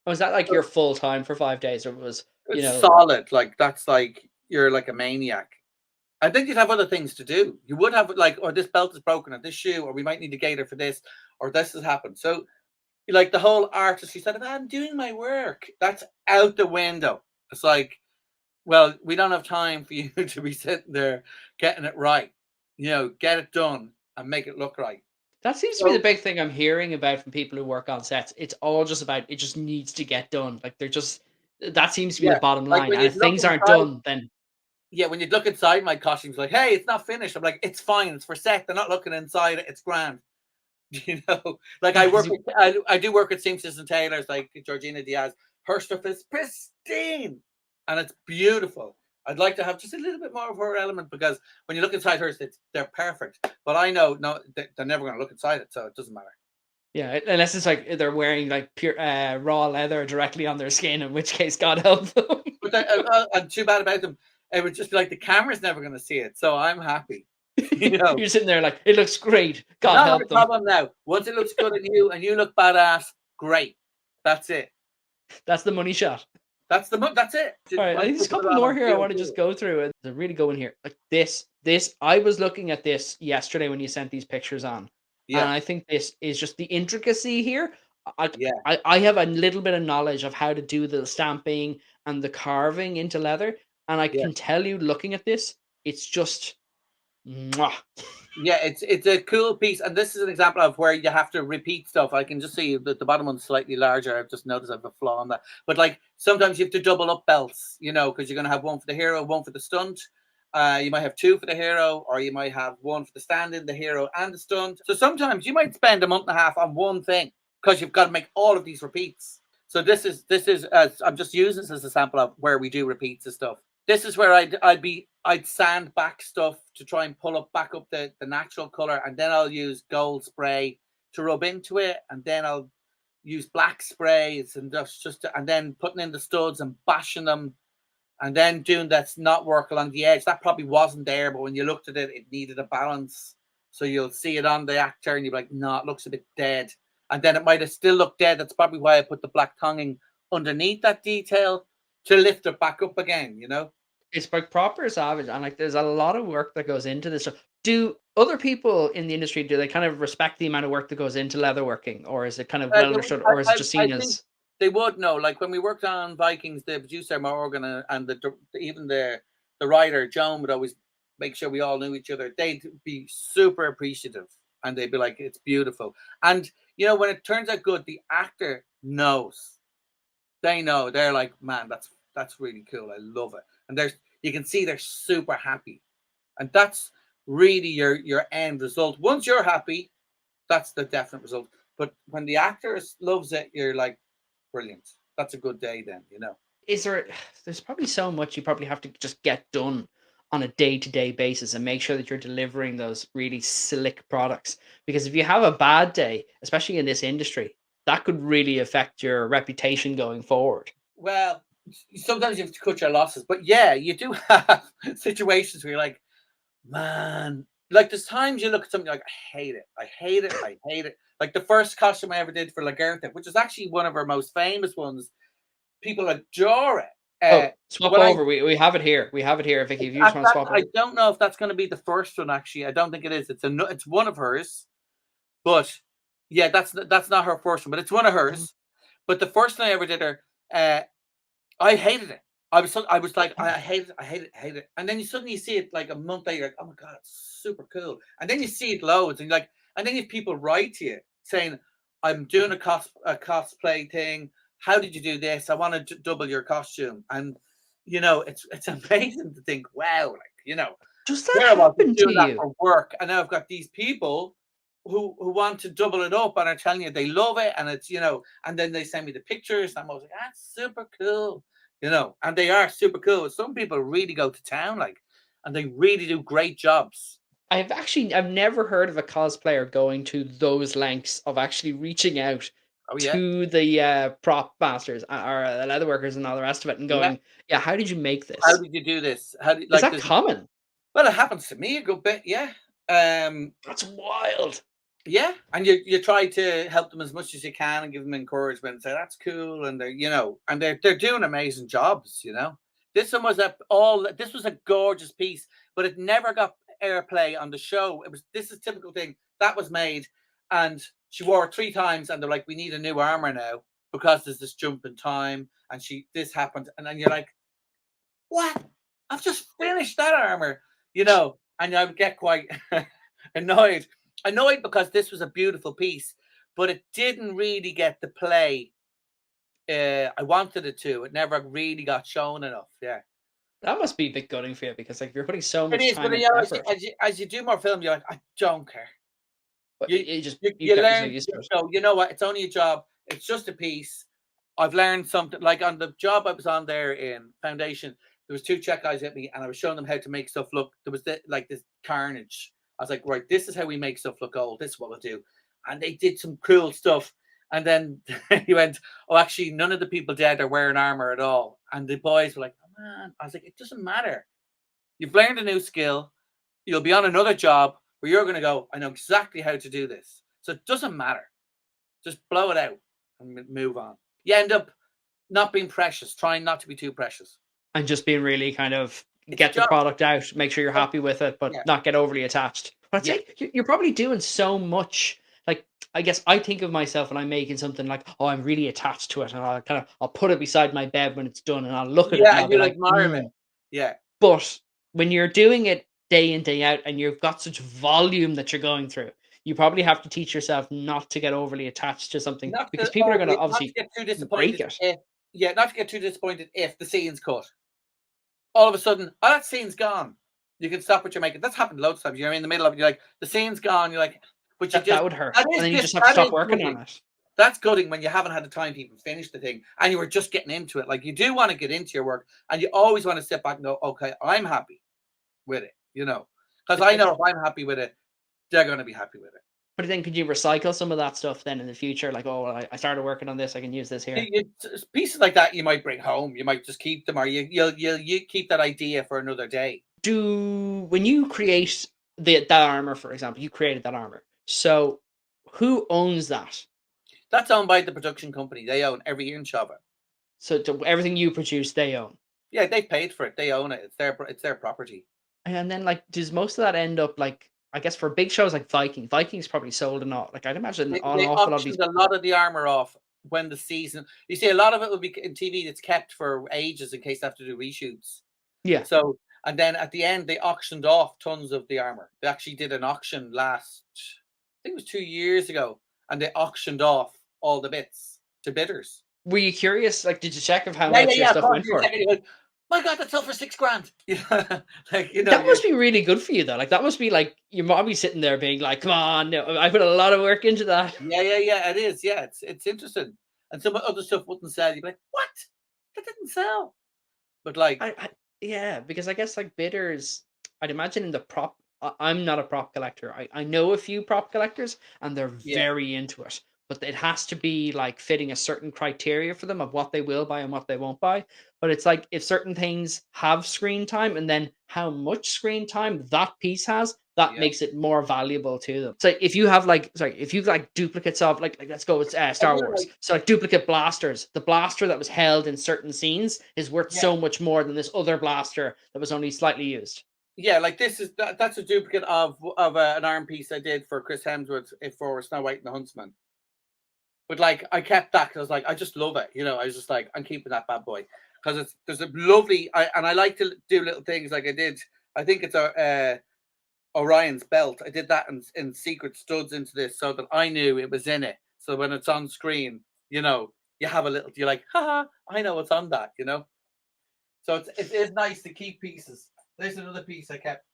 Was that like So your full time for 5 days, or was it's solid. Like, that's like, you're like a maniac. I think you'd have other things to do. You would have, like, or this belt is broken, or this shoe, or we might need a gaiter for this, or this has happened. So, like, the whole artistry side of, I'm doing my work, that's out the window. It's like, well, we don't have time for you to be sitting there getting it right. You know, get it done and make it look right. that seems to be the So big thing I'm hearing about from people who work on sets. It's all just about it just needs to get done. Like they're just that seems to be the yeah, bottom like line. when And you if look things aren't inside, done, then yeah, when you look inside my costumes, like, hey, it's not finished. I'm like, it's fine, it's for set. They're not looking inside it. It's grand. You know, like yeah, because I do work with seamstresses and tailors, like Georgina Diaz. Her stuff is pristine and it's beautiful. I'd like to have just a little bit more of her element, because when you look inside hers, they're perfect. But I know, no, they're never going to look inside it, so it doesn't matter. Yeah, unless it's like they're wearing like pure raw leather directly on their skin, in which case, God help them. But I'm too bad about them. It would just be like the camera's never going to see it, so I'm happy. You're sitting there like, it looks great. God Not help a them. problem now. Once it looks good on you and you look badass, great. That's it. That's the money shot. That's it. All right, I think there's a couple more here I want to just go through and to really go in here. Like this, I was looking at this yesterday when you sent these pictures on, and I think this is just the intricacy here. I have a little bit of knowledge of how to do the stamping and the carving into leather, and I can tell you, looking at this, it's just mwah. Yeah, it's a cool piece, and this is an example of where you have to repeat stuff. I can just see that the bottom one's slightly larger. I've just noticed I have a flaw on that. But like sometimes you have to double up belts, because you're going to have one for the hero, one for the stunt. You might have two for the hero, or you might have one for the stand-in, the hero, and the stunt. So sometimes you might spend a month and a half on one thing because you've got to make all of these repeats. So this is I'm just using this as a sample of where we do repeats of stuff. This is where I'd sand back stuff to try and pull back up the natural color, and then I'll use gold spray to rub into it, and then I'll use black sprays and and then putting in the studs and bashing them, and then doing that knot work along the edge. That probably wasn't there, but when you looked at it, it needed a balance. So you'll see it on the actor, and you're like, no, it looks a bit dead. And then it might have still looked dead. That's probably why I put the black tonguing underneath that detail to lift it back up again, It's like proper savage, and like there's a lot of work that goes into this. Do other people in the industry, do they kind of respect the amount of work that goes into leatherworking, or is it kind of well understood, or is it just seen as they would know? Like when we worked on Vikings, the producer Morgan and even the writer Joan would always make sure we all knew each other. They'd be super appreciative, and they'd be like, "It's beautiful." And when it turns out good, the actor knows. They know. They're like, "Man, that's really cool. I love it." And you can see they're super happy, and that's really your end result. Once you're happy, that's the definite result. But when the actor loves it, you're like, brilliant. That's a good day then, is there's probably so much you probably have to just get done on a day-to-day basis and make sure that you're delivering those really slick products, because if you have a bad day, especially in this industry, that could really affect your reputation going forward. Well, sometimes you have to cut your losses, but yeah, you do have situations where you're like, man, like there's times you look at something like, I hate it. Like the first costume I ever did for Lagertha, which is actually one of our most famous ones. People adore it. Swap over. We have it here. Vicky, if you just want to swap over. I don't know if that's going to be the first one, actually. I don't think it is. It's one of hers. But yeah, that's not her first one, but it's one of hers. But the first time I ever did her, I hated it. I was like, I hate it. And then you suddenly see it like a month later, like, oh my God, it's super cool. And then you see it loads, and and then if people write to you saying, I'm doing a cosplay thing. How did you do this? I want to double your costume. And it's amazing to think, wow, does that happen to you? For work, and now I've got these people who want to double it up and are telling you they love it, and it's and then they send me the pictures, and I'm always like, that's super cool. And they are super cool. Some people really go to town, and they really do great jobs. I've never heard of a cosplayer going to those lengths of actually reaching out to the prop masters or the leatherworkers and all the rest of it, and going, yeah, how did you make this? How did you do this? Is that common? Well, it happens to me a good bit, yeah. That's wild. Yeah, and you try to help them as much as you can and give them encouragement and say that's cool, and they're doing amazing jobs. This one was this was a gorgeous piece, but it never got airplay on the show. This is a typical thing that was made, and she wore it 3 times, and they're like, we need a new armor now because there's this jump in time, and this happened, and then you're like, what? I've just finished that armor, and I would get quite annoyed because this was a beautiful piece, but it didn't really get the play I wanted it to. It never really got shown enough. Yeah, that must be a bit gutting for you, because like you're putting so much time and effort. As you do more films, you're like, I don't care. But you learn. You know what? It's only a job. It's just a piece. I've learned something. Like on the job I was on there in Foundation, there was 2 Czech guys with me, and I was showing them how to make stuff look. There was like this carnage. I was like, right, this is how we make stuff look old. This is what we'll do. And they did some cool stuff. And then he went, oh, actually, none of the people dead are wearing armor at all. And the boys were like, oh, man. I was like, it doesn't matter. You've learned a new skill. You'll be on another job where you're going to go, I know exactly how to do this. So it doesn't matter. Just blow it out and move on. You end up not being precious, trying not to be too precious. And just being really kind of get the product out, make sure you're happy with it, but not get overly attached. But I'd say you're probably doing so much. Like, I guess I think of myself when I'm making something like, oh, I'm really attached to it, and I'll put it beside my bed when it's done, and I'll look at it and I'll be like, it. Yeah. But when you're doing it day in, day out, and you've got such volume that you're going through, you probably have to teach yourself not to get overly attached to something, because people are going to obviously get too break disappointed. It. Not to get too disappointed if the scene's cut. All of a sudden, oh, that scene's gone. You can stop what you're making. That's happened loads of times. You're in the middle of it. You're like, the scene's gone. You're like, but that would hurt. And then you just have to stop working on it. That's gutting when you haven't had the time to even finish the thing and you were just getting into it. Like, you do want to get into your work and you always want to sit back and go, okay, I'm happy with it, because I know if I'm happy with it, they're going to be happy with it. But then could you recycle some of that stuff then in the future? Like, oh, well, I started working on this, I can use this here. Pieces like that you might bring home. You might just keep them, or you keep that idea for another day. When you create that armor, for example, you created that armor. So who owns that? That's owned by the production company. They own every inch of it. So everything you produce, they own? Yeah, they paid for it. They own it. It's their property. And then, like, does most of that end up, like, I guess for big shows like Vikings probably sold and all. Like, I'd imagine they an awful lot of a lot of the armor off when the season. You see, a lot of it will be in TV that's kept for ages in case they have to do reshoots. Yeah. So, and then at the end, they auctioned off tons of the armor. They actually did an auction I think it was 2 years ago, and they auctioned off all the bits to bidders. Were you curious? Like, did you check of how much your stuff went for? My God, that's all for $6,000. That must be really good for you, though. Like, that must be like you're probably sitting there being like, "Come on, I put a lot of work into that." Yeah. It is. Yeah, it's interesting. And some other stuff wouldn't sell. You'd be like, "What? That didn't sell." But like, because I guess like bidders, I'd imagine in the prop. I'm not a prop collector. I know a few prop collectors, and they're very into it. But it has to be like fitting a certain criteria for them of what they will buy and what they won't buy. But it's like if certain things have screen time and then how much screen time that piece has, that makes it more valuable to them. So if you have duplicates of like let's go with Star Wars. So like duplicate blasters, the blaster that was held in certain scenes is worth so much more than this other blaster that was only slightly used. Yeah, like that's a duplicate of an arm piece I did for Chris Hemsworth for Snow White and the Huntsman. But like, I kept that because I was like, I just love it. I was just like, I'm keeping that bad boy because there's a lovely, and I like to do little things like I did. I think it's Orion's belt. I did that in secret studs into this so that I knew it was in it. So when it's on screen, you have a little, you're like, haha, I know what's on that, So it is nice to keep pieces. There's another piece I kept.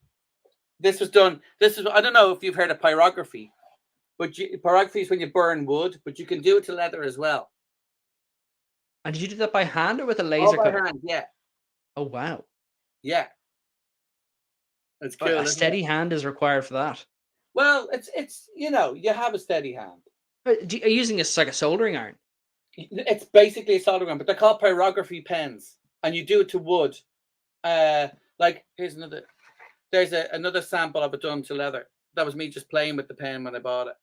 I don't know if you've heard of pyrography. But pyrography is when you burn wood, but you can do it to leather as well. And did you do that by hand or with a laser cutter? By hand, yeah. Oh, wow. Yeah. It's cool. A steady hand is required for that. Well, it's you have a steady hand. But are you using like a soldering iron? It's basically a soldering iron, but they're called pyrography pens, and you do it to wood. Like here's another. There's another sample of it done to leather. That was me just playing with the pen when I bought it.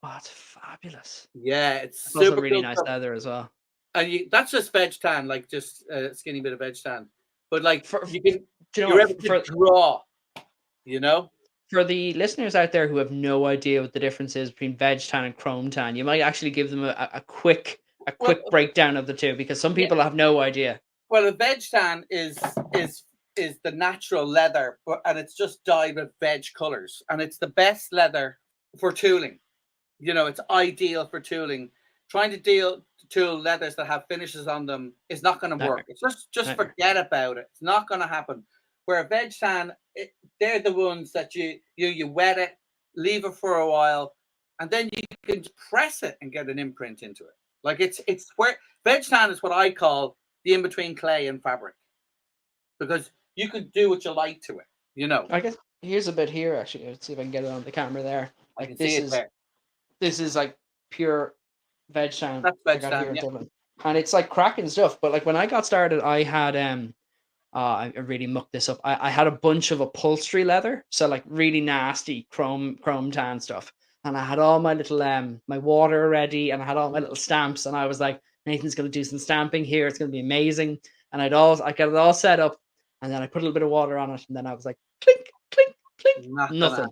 Oh, that's fabulous. Yeah, it's super also really cool nice leather as well. And that's just Veg Tan, like just a skinny bit of Veg Tan. But like you can, you're able to draw, For the listeners out there who have no idea what the difference is between Veg Tan and Chrome Tan, you might actually give them a quick breakdown of the two, because some people have no idea. Well, a Veg Tan is the natural leather, and it's just dyed with veg colors, and it's the best leather for tooling. It's ideal for tooling. Trying to tool leathers that have finishes on them is not going to work. It's just forget about it. It's not going to happen. Where a Veg Tan, they're the ones that you wet it, leave it for a while, and then you can press it and get an imprint into it. Like it's where Veg Tan is what I call the in between clay and fabric. because you could do what you like to it. You know, I guess here's a bit here actually. Let's see if I can get it on the camera there. I Like can see it there. this is like pure Veg Tan That's I Veg got here Tan, in yeah. Dublin, and it's like cracking stuff. But like when I got started, I had I really mucked this up. I had a bunch of upholstery leather, so like really nasty chrome tan stuff, and I had all my little my water ready, and I had all my little stamps, and I was like, Nathan's gonna do some stamping here. It's gonna be amazing, and I got it all set up, and then I put a little bit of water on it, and then I was like, clink clink clink, Not gonna. nothing.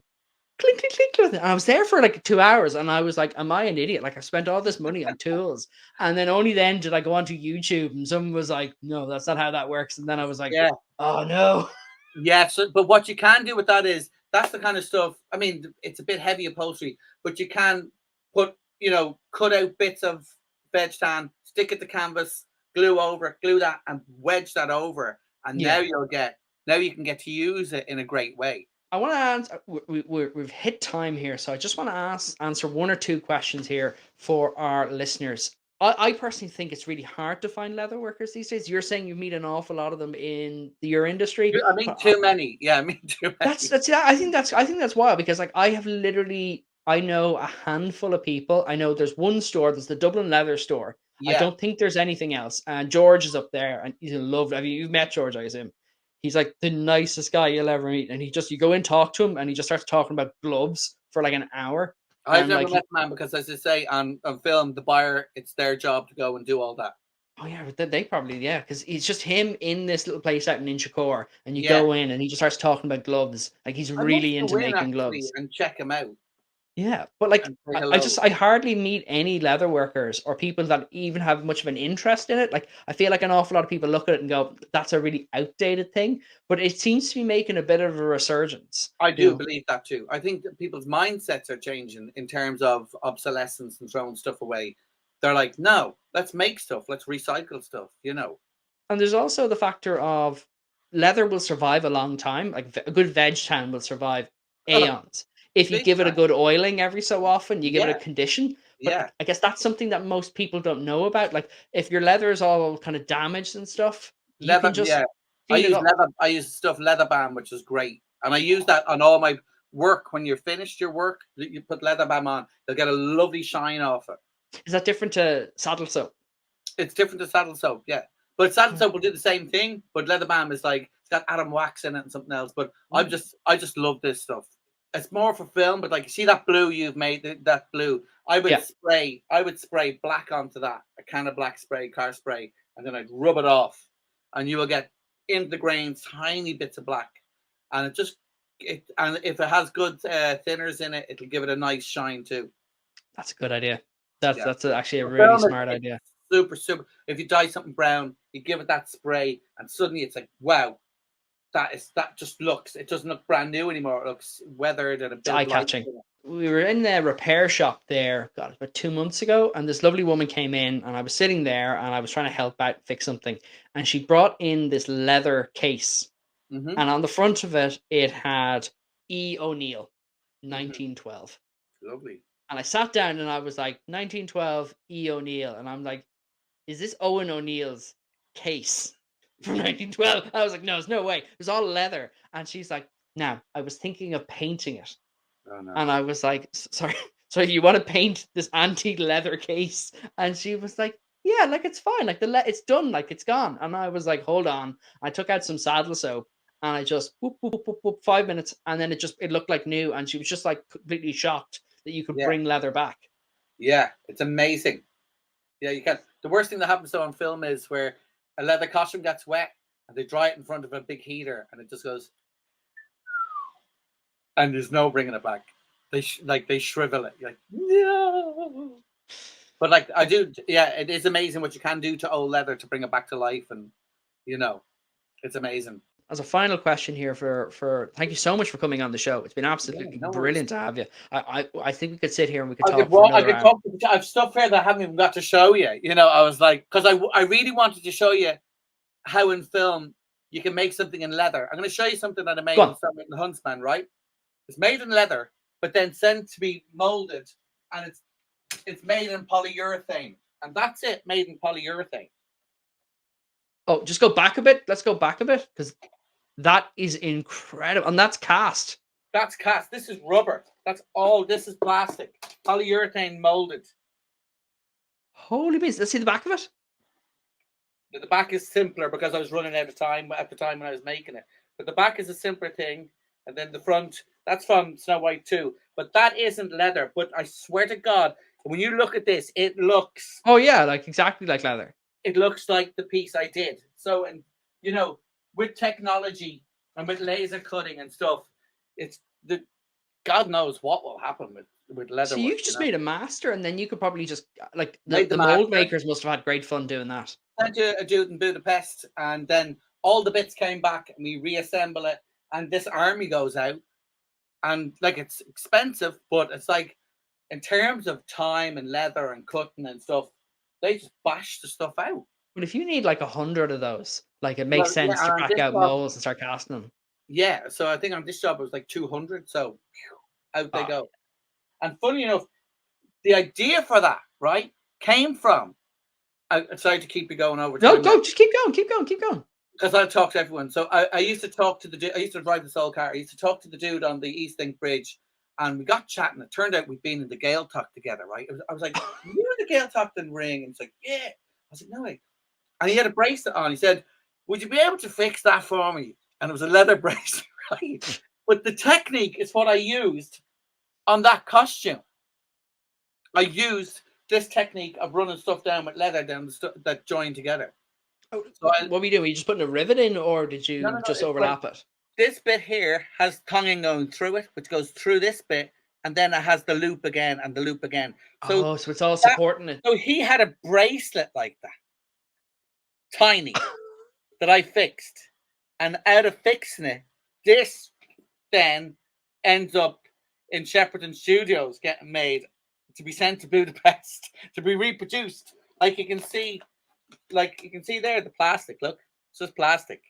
Clink, clink, clink, clink. And I was there for like 2 hours, and I was like, "Am I an idiot? Like, I spent all this money on tools, and then only then did I go onto YouTube, and someone was like, "No, that's not how that works." And then I was like, Yeah. "Oh no!" Yeah, so, but what you can do with that is that's the kind of stuff. I mean, it's a bit heavy upholstery, but you can put, cut out bits of Veg Tan, stick it to canvas, glue that, and wedge that over, and Yeah. now you can get to use it in a great way. I want to answer. We've hit time here, so I just want to answer one or two questions here for our listeners. I personally think it's really hard to find leather workers these days. You're saying you meet an awful lot of them in your industry, I mean, but too many. Yeah, I mean, too many. that's yeah. I think that's wild because like I know a handful of people. I know there's one store, there's the Dublin Leather Store. I Yeah, don't think there's anything else. And George is up there, and he's a lovely. I mean, you've met George, I assume. He's like the nicest guy you'll ever meet, and you go in, talk to him, and he just starts talking about gloves for like an hour. I've And never like met the man because, as I say on film, the buyer, it's their job to go and do all that. oh yeah, but they probably because it's just him in this little place out in Inchicore, and you Yeah, go in, and he just starts talking about gloves. Like he's I must really into go in making actually gloves. and check him out Yeah, but like and say hello. I hardly meet any leather workers or people that even have much of an interest in it. Like I feel like an awful lot of people look at it and go, "That's a really outdated thing," but it seems to be making a bit of a resurgence. I You do know, believe that too. I think that people's mindsets are changing in terms of obsolescence and throwing stuff away. They're like, no, let's make stuff, let's recycle stuff. and there's also the factor of leather will survive a long time. Like a good veg tan will survive aeons if you Big give it a time. good oiling every so often. You give it a Yeah, condition. But yeah. I guess that's something that most people don't know about. Like if your leather is all kind of damaged and stuff, you can Leather, just yeah. clean it up. I use stuff leather balm, which is great. And I use that on all my work. When you're finished your work, you put leather balm on, you'll get a lovely shine off it. Is that different to saddle soap? It's different to saddle soap, yeah. But saddle soap will do the same thing, but leather balm is like it's got atom wax in it and something else. But I just love this stuff. It's more for film, but like you see that blue you've made, that blue. Yeah, I would spray black onto that, a can of black spray, car spray, and then I'd rub it off, and you will get into the grains tiny bits of black, and and if it has good thinners in it, it'll give it a nice shine too. that's a good idea. That's Yeah. actually a For really film, smart it's idea. super, super. If you dye something brown, you give it that spray, and suddenly it's like, wow, that just looks. It doesn't look brand new anymore. It looks weathered and a It's bit of eye life catching. in it. We were in the repair shop there, God, about 2 months ago, and this lovely woman came in, and I was sitting there, and I was trying to help out fix something, and she brought in this leather case, Mm-hmm. and on the front of it, it had E. O'Neill, Mm-hmm. 1912. Lovely. And I sat down and I was like, 1912 E. O'Neill, and I'm like, is this Owen O'Neill's case from 1912? I was like, no, there's no way. It was all leather. And she's like, now, I was thinking of painting it. Oh no. And I was like, sorry, so you want to paint this antique leather case? And she was like, yeah, like it's fine. Like it's done, like it's gone. And I was like, hold on. I took out some saddle soap and I just whoop, whoop, whoop, whoop, whoop, 5 minutes, and then it looked like new. And she was just like completely shocked that you could Yeah, bring leather back. yeah, it's amazing. Yeah, you can. The worst thing that happens though on film is where a leather costume gets wet and they dry it in front of a big heater and it just goes, and there's no bringing it back. They shrivel it. You're like, no. But like I do, yeah, it is amazing what you can do to old leather to bring it back to life, and you know, it's amazing. As a final question here for thank you so much for coming on the show. It's been Yeah, absolutely no worries. brilliant to have you. I think we could sit here and we could I could talk for walk. I another could hour. talk. I've stuff here that I haven't even got to show you. I was like, because I really wanted to show you how in film you can make something in leather. I'm going to show you something that I made Go in on. the Huntsman. Right? It's made in leather, but then sent to be molded, and it's made in polyurethane, and that's it, made in polyurethane. Oh, just go back a bit. Let's go back a bit because that is incredible, and that's cast. That's cast. This is rubber. That's all. This is plastic. Polyurethane molded. Holy beans! Let's see the back of it. The back is simpler because I was running out of time at the time when I was making it. But the back is a simpler thing, and then the front, that's from Snow White 2. But that isn't leather. But I swear to God, when you look at this, it looks. Oh yeah, like exactly like leather. It looks like the piece I did. So, and you know, with technology and with laser cutting and stuff, it's the God knows what will happen with leather. So you just made a master, and then you could probably just like Made the the mold master. makers must have had great fun doing that. Sent you a dude in Budapest, and then all the bits came back, and we reassemble it, and this army goes out, and like it's expensive, but it's like in terms of time and leather and cutting and stuff, they just bash the stuff out. But if you need like 100 of those, like it makes Well, yeah, sense to and on crack this out job, molds and start casting them. yeah. So I think on this job it was like 200. So out they Oh, go. And funny enough, the idea for that, right, came from. I tried to keep you going over no, time go, just keep going, keep going, keep going. because I talk to everyone. So I used to talk to the dude. I used to drive the soul car. I used to talk to the dude on the East Link Bridge, and we got chatting. It turned out we'd been in the Gale Talk together, right? I was like, "You in the Gale Talk then ring?" And it's like, "Yeah." I was like, "No way." And he had a bracelet on. He said, "Would you be able to fix that for me?" And it was a leather bracelet, right? But the technique is what I used on that costume. I used this technique of running stuff down with leather down the that join together. Oh, So what were you doing? Were you just putting a rivet in, or did no, you no, just it's like overlap it? this bit here has tonguing going through it, which goes through this bit, and then it has the loop again and the loop again. So Oh, so it's all that, supporting it. so he had a bracelet like that, tiny, that I fixed, and out of fixing it, this then ends up in Shepperton Studios getting made to be sent to Budapest to be reproduced. Like you can see there the plastic. Look, it's just plastic.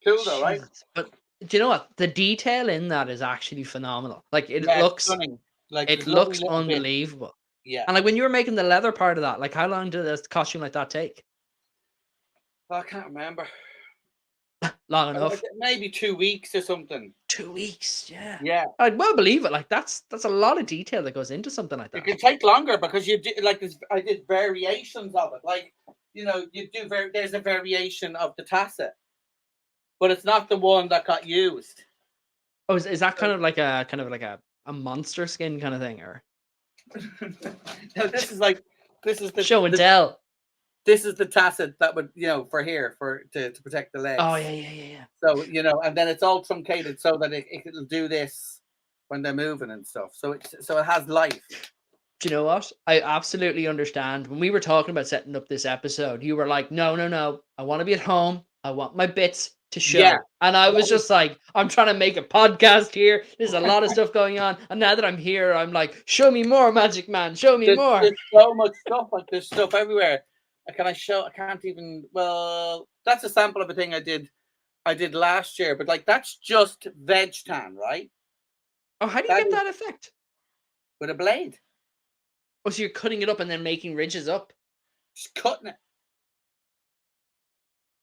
Cool though, right? Jesus. But do you know what? The detail in that is actually phenomenal. Like it Yeah, it's looks, stunning. Like it there's lovely looks little bits. unbelievable. Yeah. And like when you were making the leather part of that, like how long did a costume like that take? I can't remember. Long enough. Maybe 2 weeks or something. 2 weeks, yeah. Yeah. I'd well believe it. Like that's a lot of detail that goes into something like It that. can take longer because you do like this. I did variations of it. Like, you know, you do there's a variation of the tacit, but it's not the one that got used. Oh, is that kind of like a monster skin kind of thing, or No, this is the show and tell? this is the tacit that would, for here to protect the legs. Oh yeah. So, and then it's all truncated so that it'll do this when they're moving and stuff. So it has life. Do you know what? I absolutely understand. When we were talking about setting up this episode, you were like, no. I want to be at home. I want my bits to show. Yeah. And I was just like, I'm trying to make a podcast here. There's a lot of stuff going on. And now that I'm here, I'm like, show me more, Magic Man. Show me more. There's so much stuff. Like there's stuff everywhere. Can I show? I can't even. Well, that's a sample of a thing I did last year. But like that's just Veg Tan, right? Oh, how do you get that effect? With a blade. Oh, so you're cutting it up and then making ridges up. Just cutting it.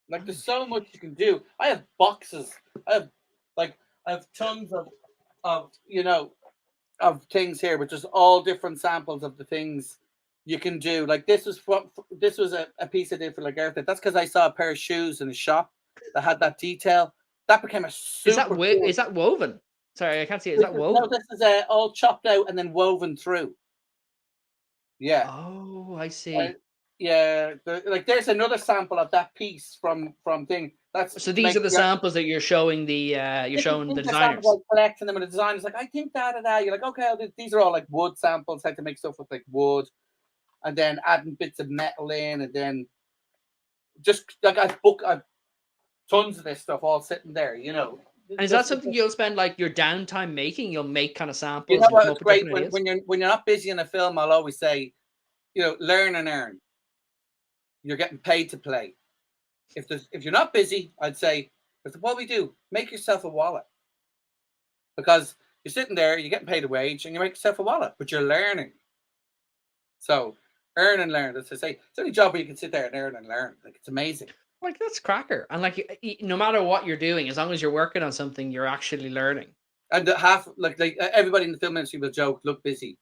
Like there's so much you can do. I have boxes. I have tons of things here, but just all different samples of the things you can do. Like this was a piece I did for Lagertha. That's because I saw a pair of shoes in a shop that had that detail. That became a super. Is that woven? Sorry, I can't see it. Is that woven? No, this is all chopped out and then woven through. Yeah. Oh, I see. Yeah, there's another sample of that piece from thing. So these are the samples that you're showing the designers. Like collecting them, and the designer's like, I think that. You're like, okay, these are all like wood samples. How to make stuff with like wood, and then adding bits of metal in, and then just like I've tons of this stuff all sitting there. And is that something you'll spend like your downtime making? You'll make kind of samples. You know what? It's great when you're not busy in a film. I'll always say, learn and earn. You're getting paid to play. If you're not busy, I'd say, what we do, make yourself a wallet. Because you're sitting there, you're getting paid a wage, and you make yourself a wallet, but you're learning. So Earn and learn. That's to say, it's the only job where you can sit there and earn and learn. Like, it's amazing. Like, that's cracker. And like, no matter what you're doing, as long as you're working on something, you're actually learning. And like everybody in the film industry will joke, look busy.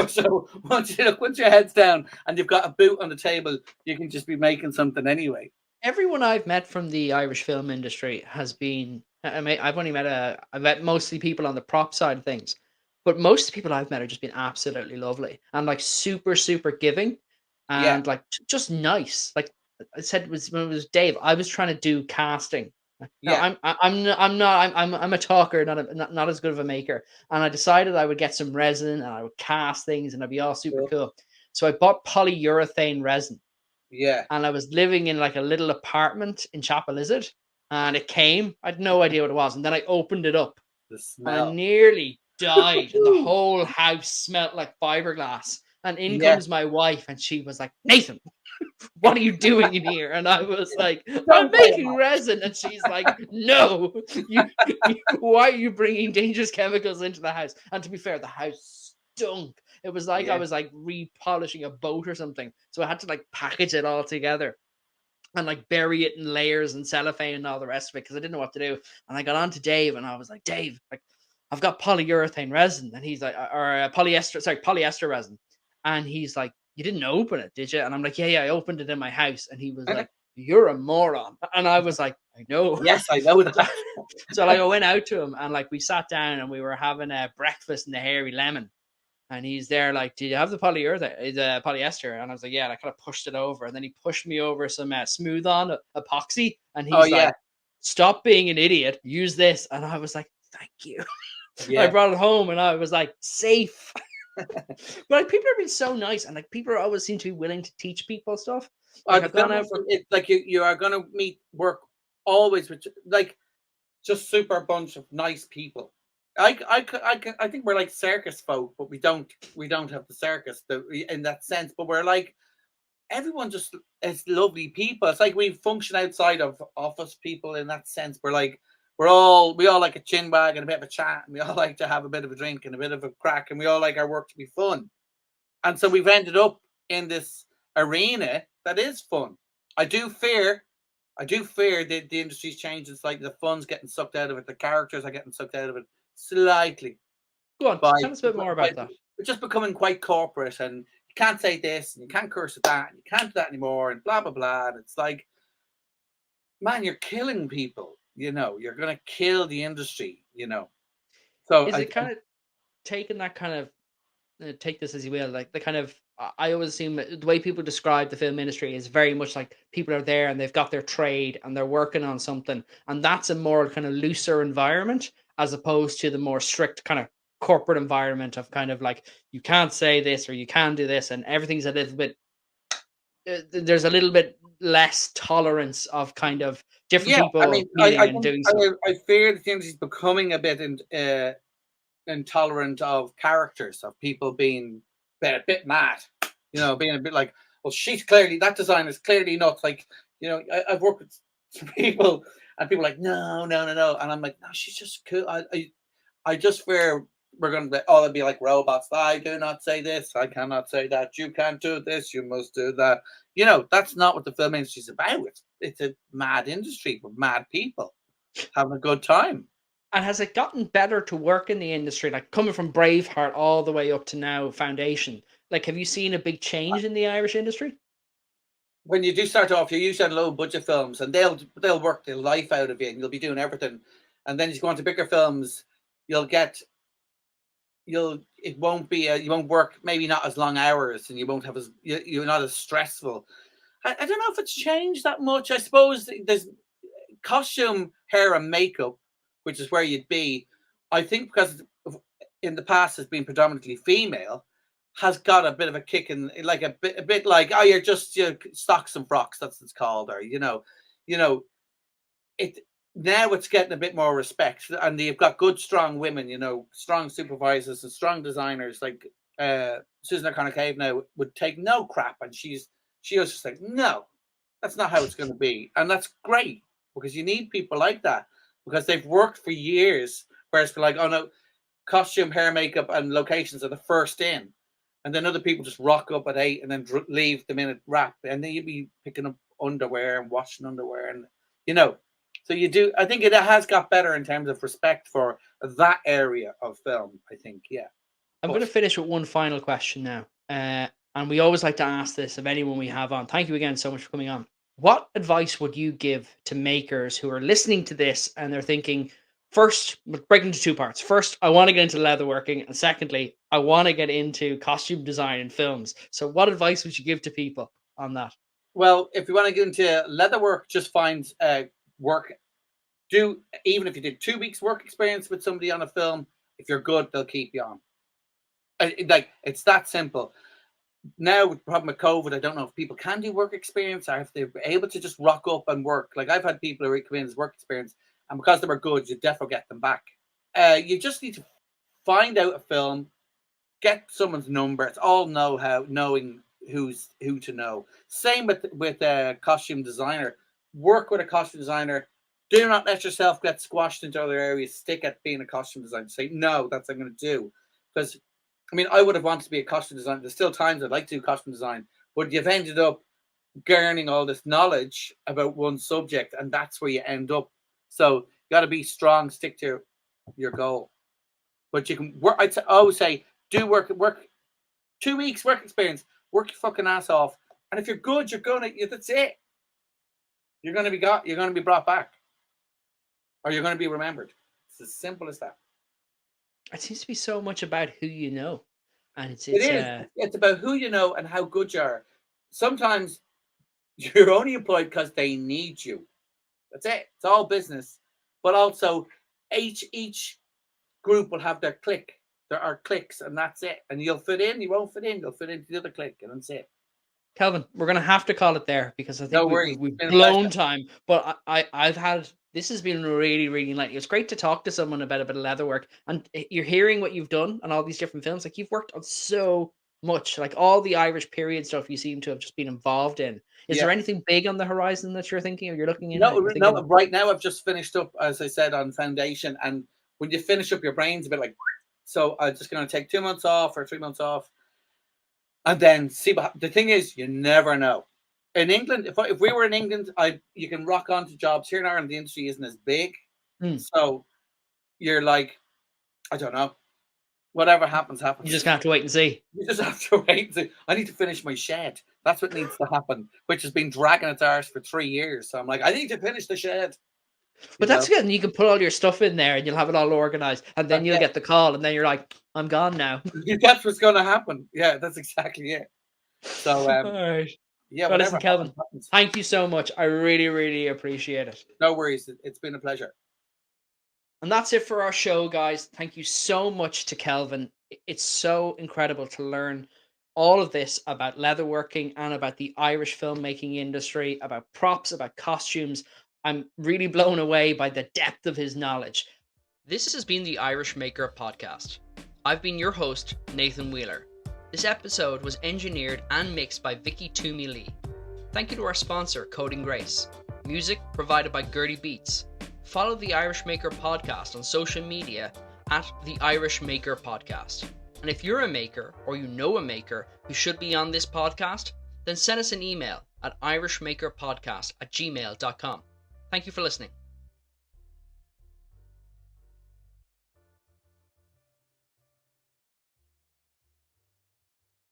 So once your head's down and you've got a boot on the table, you can just be making something anyway. Everyone I've met from the Irish film industry has been. I've only met I've met mostly people on the prop side of things, but most of the people I've met have just been absolutely lovely and like super super giving, Yeah, and like just nice. Like I said, when it was Dave, I was trying to do casting. No, yeah. I'm a talker, not as good of a maker. And I decided I would get some resin and I would cast things and I'd be all super cool. So I bought polyurethane resin. Yeah. And I was living in like a little apartment in Chapel Lizard, and it came. I had no idea what it was, and then I opened it up, The and I smell. nearly died, and the whole house smelled like fiberglass. And in Yeah. comes my wife, and she was like, "Nathan, what are you doing in here?" And I was like, "I'm Don't buy making resin." And she's like, "No, why are you bringing dangerous chemicals into the house?" And to be fair, the house stunk. It was like I was like repolishing a boat or something. So I had to like package it all together and like bury it in layers and cellophane and all the rest of it because I didn't know what to do. And I got on to Dave and I was like, Dave, like I've got polyurethane resin. And he's like, or polyester resin. And he's like, you didn't open it, did you? And I'm like, yeah, I opened it in my house. And he was like, you're a moron. And I was like, I know. Yes, I know that. So like I went out to him and like we sat down and we were having a breakfast in the Hairy Lemon. And he's there like, do you have the polyester? And I was like, yeah. And I kind of pushed it over. And then he pushed me over some smooth on epoxy. And he's like, stop being an idiot. Use this. And I was like, thank you. I brought it home and I was like, safe. But like, people have been so nice. And like, people always seem to be willing to teach people stuff. Like, I've gone out for... It's like you are going to meet work always with like just super bunch of nice people. I think we're like circus folk, but we don't have the circus in that sense. But we're like everyone just is lovely people. It's like we function outside of office people in that sense. We all like a chin wag and a bit of a chat, and we all like to have a bit of a drink and a bit of a crack, and we all like our work to be fun. And so we've ended up in this arena that is fun. I do fear that the industry's changing. It's like the fun's getting sucked out of it. The characters are getting sucked out of it slightly. Go on, tell us a bit more about that. It's just becoming quite corporate, and you can't say this, and you can't curse at that, and you can't do that anymore, and blah, blah, blah. And it's like, man, you're killing people, you're going to kill the industry, So is it kind of taking that kind of, take this as you will, like the kind of, I always assume the way people describe the film industry is very much like people are there and they've got their trade and they're working on something, and that's a more kind of looser environment as opposed to the more strict kind of corporate environment of kind of like, you can't say this or you can do this, and everything's a little bit, there's a little bit less tolerance of kind of different people and doing stuff. I fear that the industry is becoming a bit intolerant of characters, of people being a bit mad, being a bit like, well, that design is clearly nuts. Like, I've worked with some people and people are like, no. And I'm like, no, she's just cool. I just fear we're going to all be like robots. I do not say this. I cannot say that. You can't do this. You must do that. That's not what the film industry is about. It's a mad industry with mad people having a good time. And has it gotten better to work in the industry, like coming from Braveheart all the way up to now Foundation? Like, have you seen a big change in the Irish industry? When you do start off, you're usually on low budget films, and they'll work the life out of you, and you'll be doing everything. And then you go on to bigger films, you won't work, maybe not as long hours, and you won't have you're not as stressful. I don't know if it's changed that much. I suppose there's costume, hair, and makeup, which is where you'd be. I think because in the past has been predominantly female, has got a bit of a kick in, like a bit like, oh, you're just stocks and frocks, that's what it's called, or it. Now it's getting a bit more respect, and you've got good, strong women, strong supervisors and strong designers. Like Susan O'Connor-Cave now would take no crap, and she was just like, no, that's not how it's going to be, and that's great because you need people like that because they've worked for years. Whereas for like, oh no, costume, hair, makeup, and locations are the first in, And then other people just rock up at 8 and then leave the minute wrap. And then you'd be picking up underwear and washing underwear. And, so you do. I think it has got better in terms of respect for that area of film, I think. Yeah. I'm going to finish with one final question now. And we always like to ask this of anyone we have on. Thank you again so much for coming on. What advice would you give to makers who are listening to this and they're thinking, first, we'll break into two parts. First, I want to get into leatherworking. And secondly, I want to get into costume design and films. So what advice would you give to people on that? Well, if you want to get into leatherwork, just find work. Even if you did 2 weeks work experience with somebody on a film, if you're good, they'll keep you on. It's that simple. Now, with the problem with COVID, I don't know if people can do work experience or if they're able to just rock up and work. Like, I've had people who come in as work experience, and because they were good, you definitely get them back. You just need to find out a film, get someone's number. It's all know-how, knowing who to know. Same with a costume designer. Work with a costume designer. Do not let yourself get squashed into other areas. Stick at being a costume designer. Say, no, that's what I'm going to do. Because, I would have wanted to be a costume designer. There's still times I'd like to do costume design, but you've ended up garnering all this knowledge about one subject, and that's where you end up. So you got to be strong, stick to your goal. But you can work. I'd always say, do work 2 weeks work experience. Work your fucking ass off, and if you're good, that's it. You're gonna be brought back, or you're gonna be remembered. It's as simple as that. It seems to be so much about who you know, and it's about who you know and how good you are. Sometimes you're only employed because they need you. That's it. It's all business, but also each group will have their clique. There are cliques, and that's it. And you'll fit in. You won't fit in. You'll fit into the other clique, and that's it. Kelvin, we're going to have to call it there because I think we've blown time. But I've had, this has been really, really enlightening. It's great to talk to someone about a bit of leatherwork, and you're hearing what you've done on all these different films. Like, you've worked on so much, like all the Irish period stuff you seem to have just been involved in. Is there anything big on the horizon that you're thinking or you're looking in? No. Right now I've just finished up, as I said, on Foundation, and when you finish up, your brain's a bit like, so I'm just going to take 2 months off or 3 months off, and then see what. The thing is, you never know. In England, if we were in England, you can rock onto jobs. Here in Ireland, the industry isn't as big, so you're like, I don't know. Whatever happens. You just have to wait and see. You just have to wait and see. I need to finish my shed. That's what needs to happen, which has been dragging its arse for 3 years. So I'm like, I need to finish the shed. But that's good. And you can put all your stuff in there and you'll have it all organized. And then you'll get the call and then you're like, I'm gone now. That's what's going to happen. Yeah, that's exactly it. So, all right. Yeah, well, listen, Kelvin, thank you so much. I really, really appreciate it. No worries. It's been a pleasure. And that's it for our show, guys. Thank you so much to Kelvin. It's so incredible to learn all of this about leatherworking and about the Irish filmmaking industry, about props, about costumes. I'm really blown away by the depth of his knowledge. This has been the Irish Maker Podcast. I've been your host, Nathan Wheeler. This episode was engineered and mixed by Vicky Toomey Lee. Thank you to our sponsor, Coding Grace. Music provided by Gertie Beats. Follow the Irish Maker Podcast on social media at the Irish Maker Podcast. And if you're a maker or you know a maker who should be on this podcast, then send us an email at irishmakerpodcast@gmail.com. Thank you for listening.